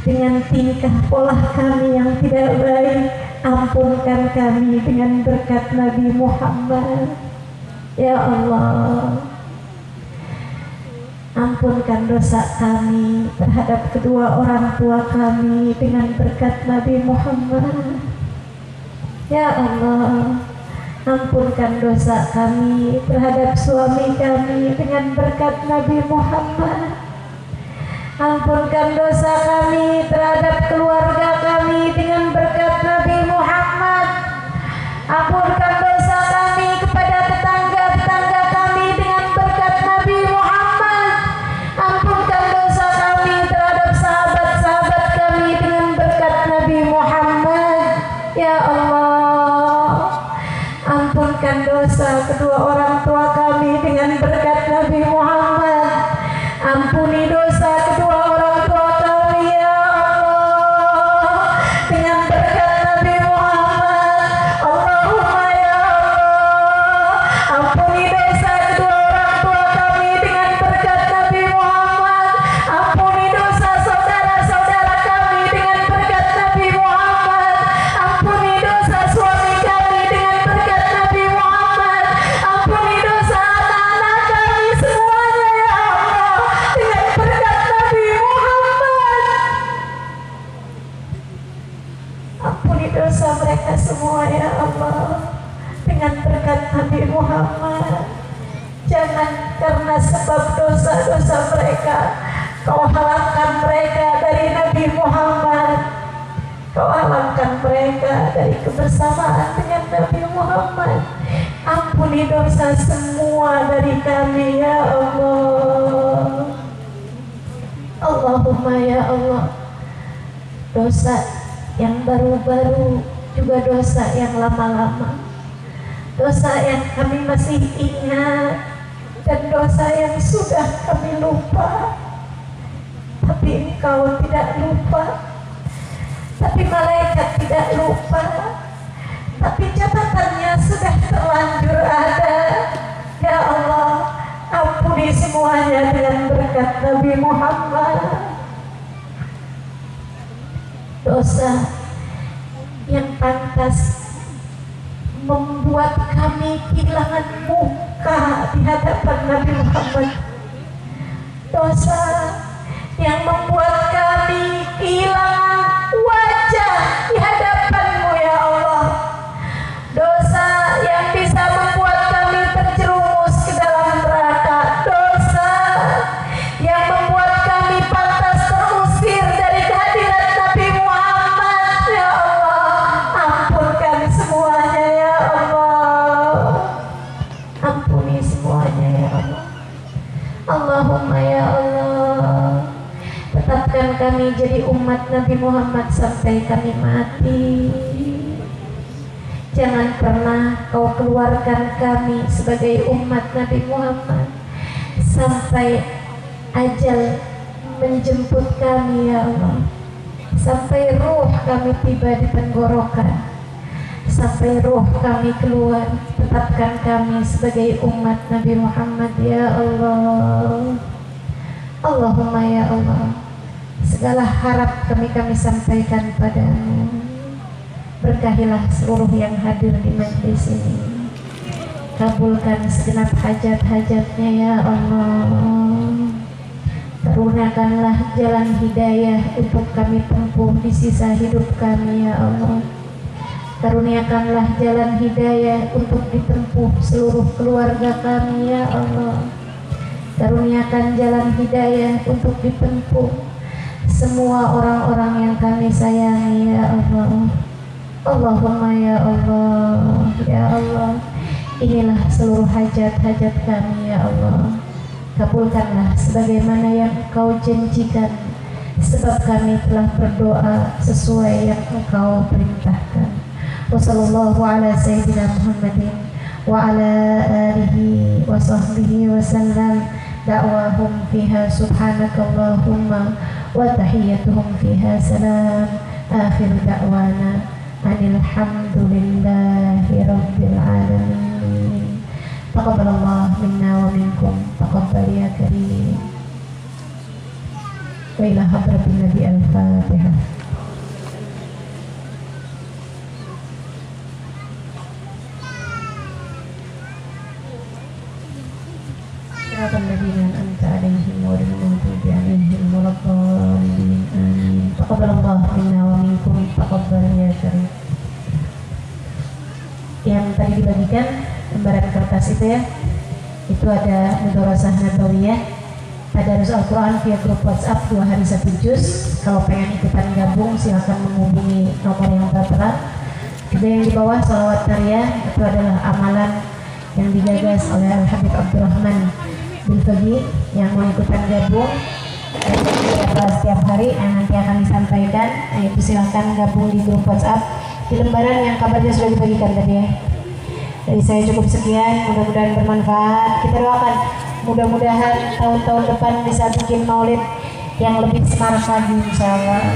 dengan tingkah pola kami yang tidak baik, ampunkan kami dengan berkat Nabi Muhammad ya Allah. Ampunkan dosa kami terhadap kedua orang tua kami dengan berkat Nabi Muhammad ya Allah. Ampunkan dosa kami terhadap suami kami dengan berkat Nabi Muhammad. Ampunkan dosa kami terhadap keluarga kami dengan berkat Nabi Muhammad. Ampunkan dosa kami kepada tetangga-tetangga kami dengan berkat Nabi Muhammad. Ampunkan dosa kami terhadap sahabat-sahabat kami dengan berkat Nabi Muhammad ya Allah. Ampunkan dosa kedua orang tua kami dengan berkat Nabi Muhammad. Ampuni dosa kedua orang tua kami ya Allah dengan berkat Nabi Muhammad. Allahumma ya Allah, ampuni dosa kedua orang tua kami dengan berkat Nabi Muhammad. Ampuni dosa saudara-saudara kami dengan berkat Nabi Muhammad. Ampuni dosa suami kami dengan berkat Nabi Muhammad. Ampuni dosa anak-anak kami semuanya ya Allah dengan berkat Ampuni dosa mereka semua ya Allah, dengan berkat Nabi Muhammad. Jangan karena sebab dosa-dosa mereka Kau halangkan mereka dari Nabi Muhammad. Kau halangkan mereka dari kebersamaan dengan Nabi Muhammad. Ampuni dosa semua dari kami ya Allah. Allahumma ya Allah, dosa yang baru-baru juga dosa yang lama-lama, dosa yang kami masih ingat, dan dosa yang sudah kami lupa. Tapi Engkau tidak lupa, tapi malaikat tidak lupa, tapi catatannya sudah terlanjur ada. Ya Allah, ampuni semuanya dengan berkat Nabi Muhammad. Dosa yang pantas membuat kami kehilangan muka di hadapan Nabi Muhammad. Dosa yang membuat kami kehilangan wajah di hadapan-Mu ya Allah. Dosa yang bisa membuat kami terjerumus ke dalam neraka. Dosa yang membuat kami pantas terusir dari kehadiran Nabi Muhammad ya Allah. Ampunkan semuanya ya Allah. Ampuni semuanya ya Allah. Allahumma ya Allah, tetapkan kami jadi umat Nabi Muhammad sampai kami mati. Jangan pernah Kau keluarkan kami sebagai umat Nabi Muhammad sampai ajal menjemput kami ya Allah, sampai ruh kami tiba di tenggorokan, sampai ruh kami keluar. Tetapkan kami sebagai umat Nabi Muhammad ya Allah. Allahumma ya Allah, segala harap kami sampaikan padamu. Berkahilah seluruh yang hadir di majlis ini. Kabulkan segenap hajat-hajatnya ya Allah. Karuniakanlah jalan hidayah untuk kami tempuh di sisa hidup kami ya Allah. Karuniakanlah jalan hidayah untuk ditempuh seluruh keluarga kami ya Allah. Karuniakan jalan hidayah untuk ditempuh semua orang-orang yang kami sayangi ya Allah. Allahumma ya Allah, ya Allah, inilah seluruh hajat-hajat kami ya Allah. Kabulkanlah sebagaimana yang Engkau janjikan, sebab kami telah berdoa sesuai yang Engkau perintahkan. Wassallallahu ala sayyidina Muhammadin wa ala alihi wa sahbihi wa sallam. Da'wahum fiha subhanakallahumma wa tahiyyatuhum fiha salam. Akhir da'wana alhamdulillahi rabbil alamin. Taqabbalallahu minna wa minkum. Taqabbal ya karim. Wa ila hadratin Nabi al-Fatihah. الذين أنعمت عليهم غير المغضوب عليهم ولا الضالين آمين. تقبل الله منا ومنكم. تقبل يا karim. Yang tadi dibagikan lembaran kertas itu ya, itu ada mudharasah nabawiyah, tadarus Al-Quran via grup WhatsApp 2 hari 1 juz. Kalau pengen ikutan gabung silakan menghubungi nomor yang tertera. Juga yang di bawah salawat karya, itu adalah amalan yang digagas oleh Al-Habib Abdurrahman bin Fagi yang mau ikutan gabung setiap hari yang nanti akan disampaikan. Itu silahkan gabung di grup WhatsApp di lembaran yang kabarnya sudah dibagikan tadi ya. Dari saya cukup sekian, mudah-mudahan bermanfaat. Kita doakan mudah-mudahan tahun-tahun depan bisa bikin maulid yang lebih semarak lagi insyaallah.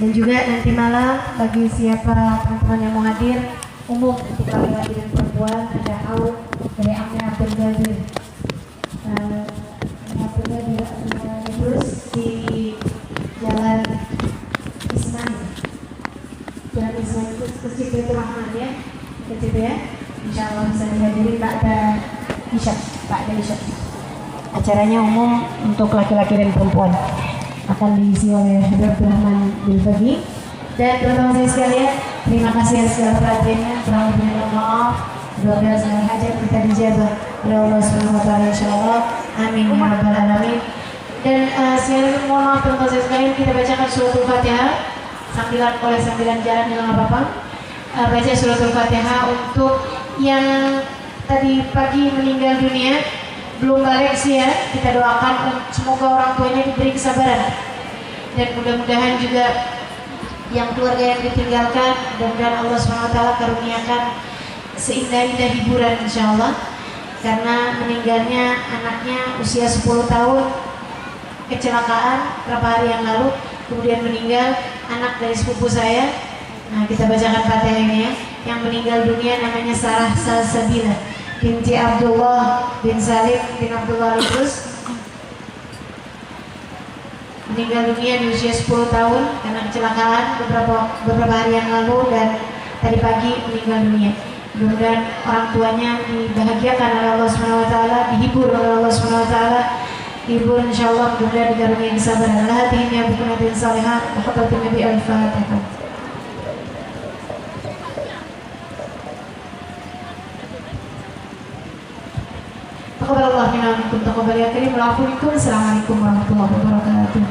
Dan juga nanti malam bagi siapa teman-teman yang mau hadir, umum untuk laki-laki dan perempuan, ada haul dari Amir Abdul Ghazir. Terus di Jalan Ismail itu Masjid Baitur Rahman ya, kecil ya. Insyaallah bisa dihadiri pada Isya. Acaranya umum untuk laki-laki dan perempuan, akan diisi oleh Habib Abdurrahman bin Fagi. Dan teman-teman saya sekalian, terima kasih atas segala perhatiannya. Kurang lebihnya mohon maaf. Doa segala hajat kita dijabah oleh Allah Subhanahu wa taala insyaallah. Amin ya rabbal alamin. Dan sekali lagi mohon maaf teman-teman saya sekalian, kita bacakan suratul Fatihah sambilan jalan dengan apa-apa. Baca suratul Fatihah untuk yang tadi pagi meninggal dunia, belum balik sih ya. Kita doakan semoga orang tuanya diberi kesabaran. Dan mudah-mudahan juga yang keluarga yang ditinggalkan, mudah-mudahan Allah SWT karuniakan seindah-indah hiburan insyaallah. Karena meninggalnya anaknya usia 10 tahun, kecelakaan beberapa hari yang lalu, kemudian meninggal anak dari sepupu saya. Nah, kita bacakan Fatihah ini ya. Yang meninggal dunia namanya Sarah Salsabila binti Abdullah bin Salim bin Abdullah Lidrus. Meninggal dunia di usia 10 tahun karena kecelakaan beberapa hari yang lalu, dan tadi pagi meninggal dunia. Mudah-mudahan orang tuanya dibahagiakan oleh Allah Subhanahu wa taala, dihibur oleh Allah Subhanahu wa taala, dihibur insyaallah, mudah-mudahan dikaruniai kesabaran. Al-Fatihah bi kunatin salihat wa khatam Nabi al-Fatihah. Taqabbalallahu minna wa minkum taqabbal ya karim. Assalamualaikum warahmatullahi wabarakatuh.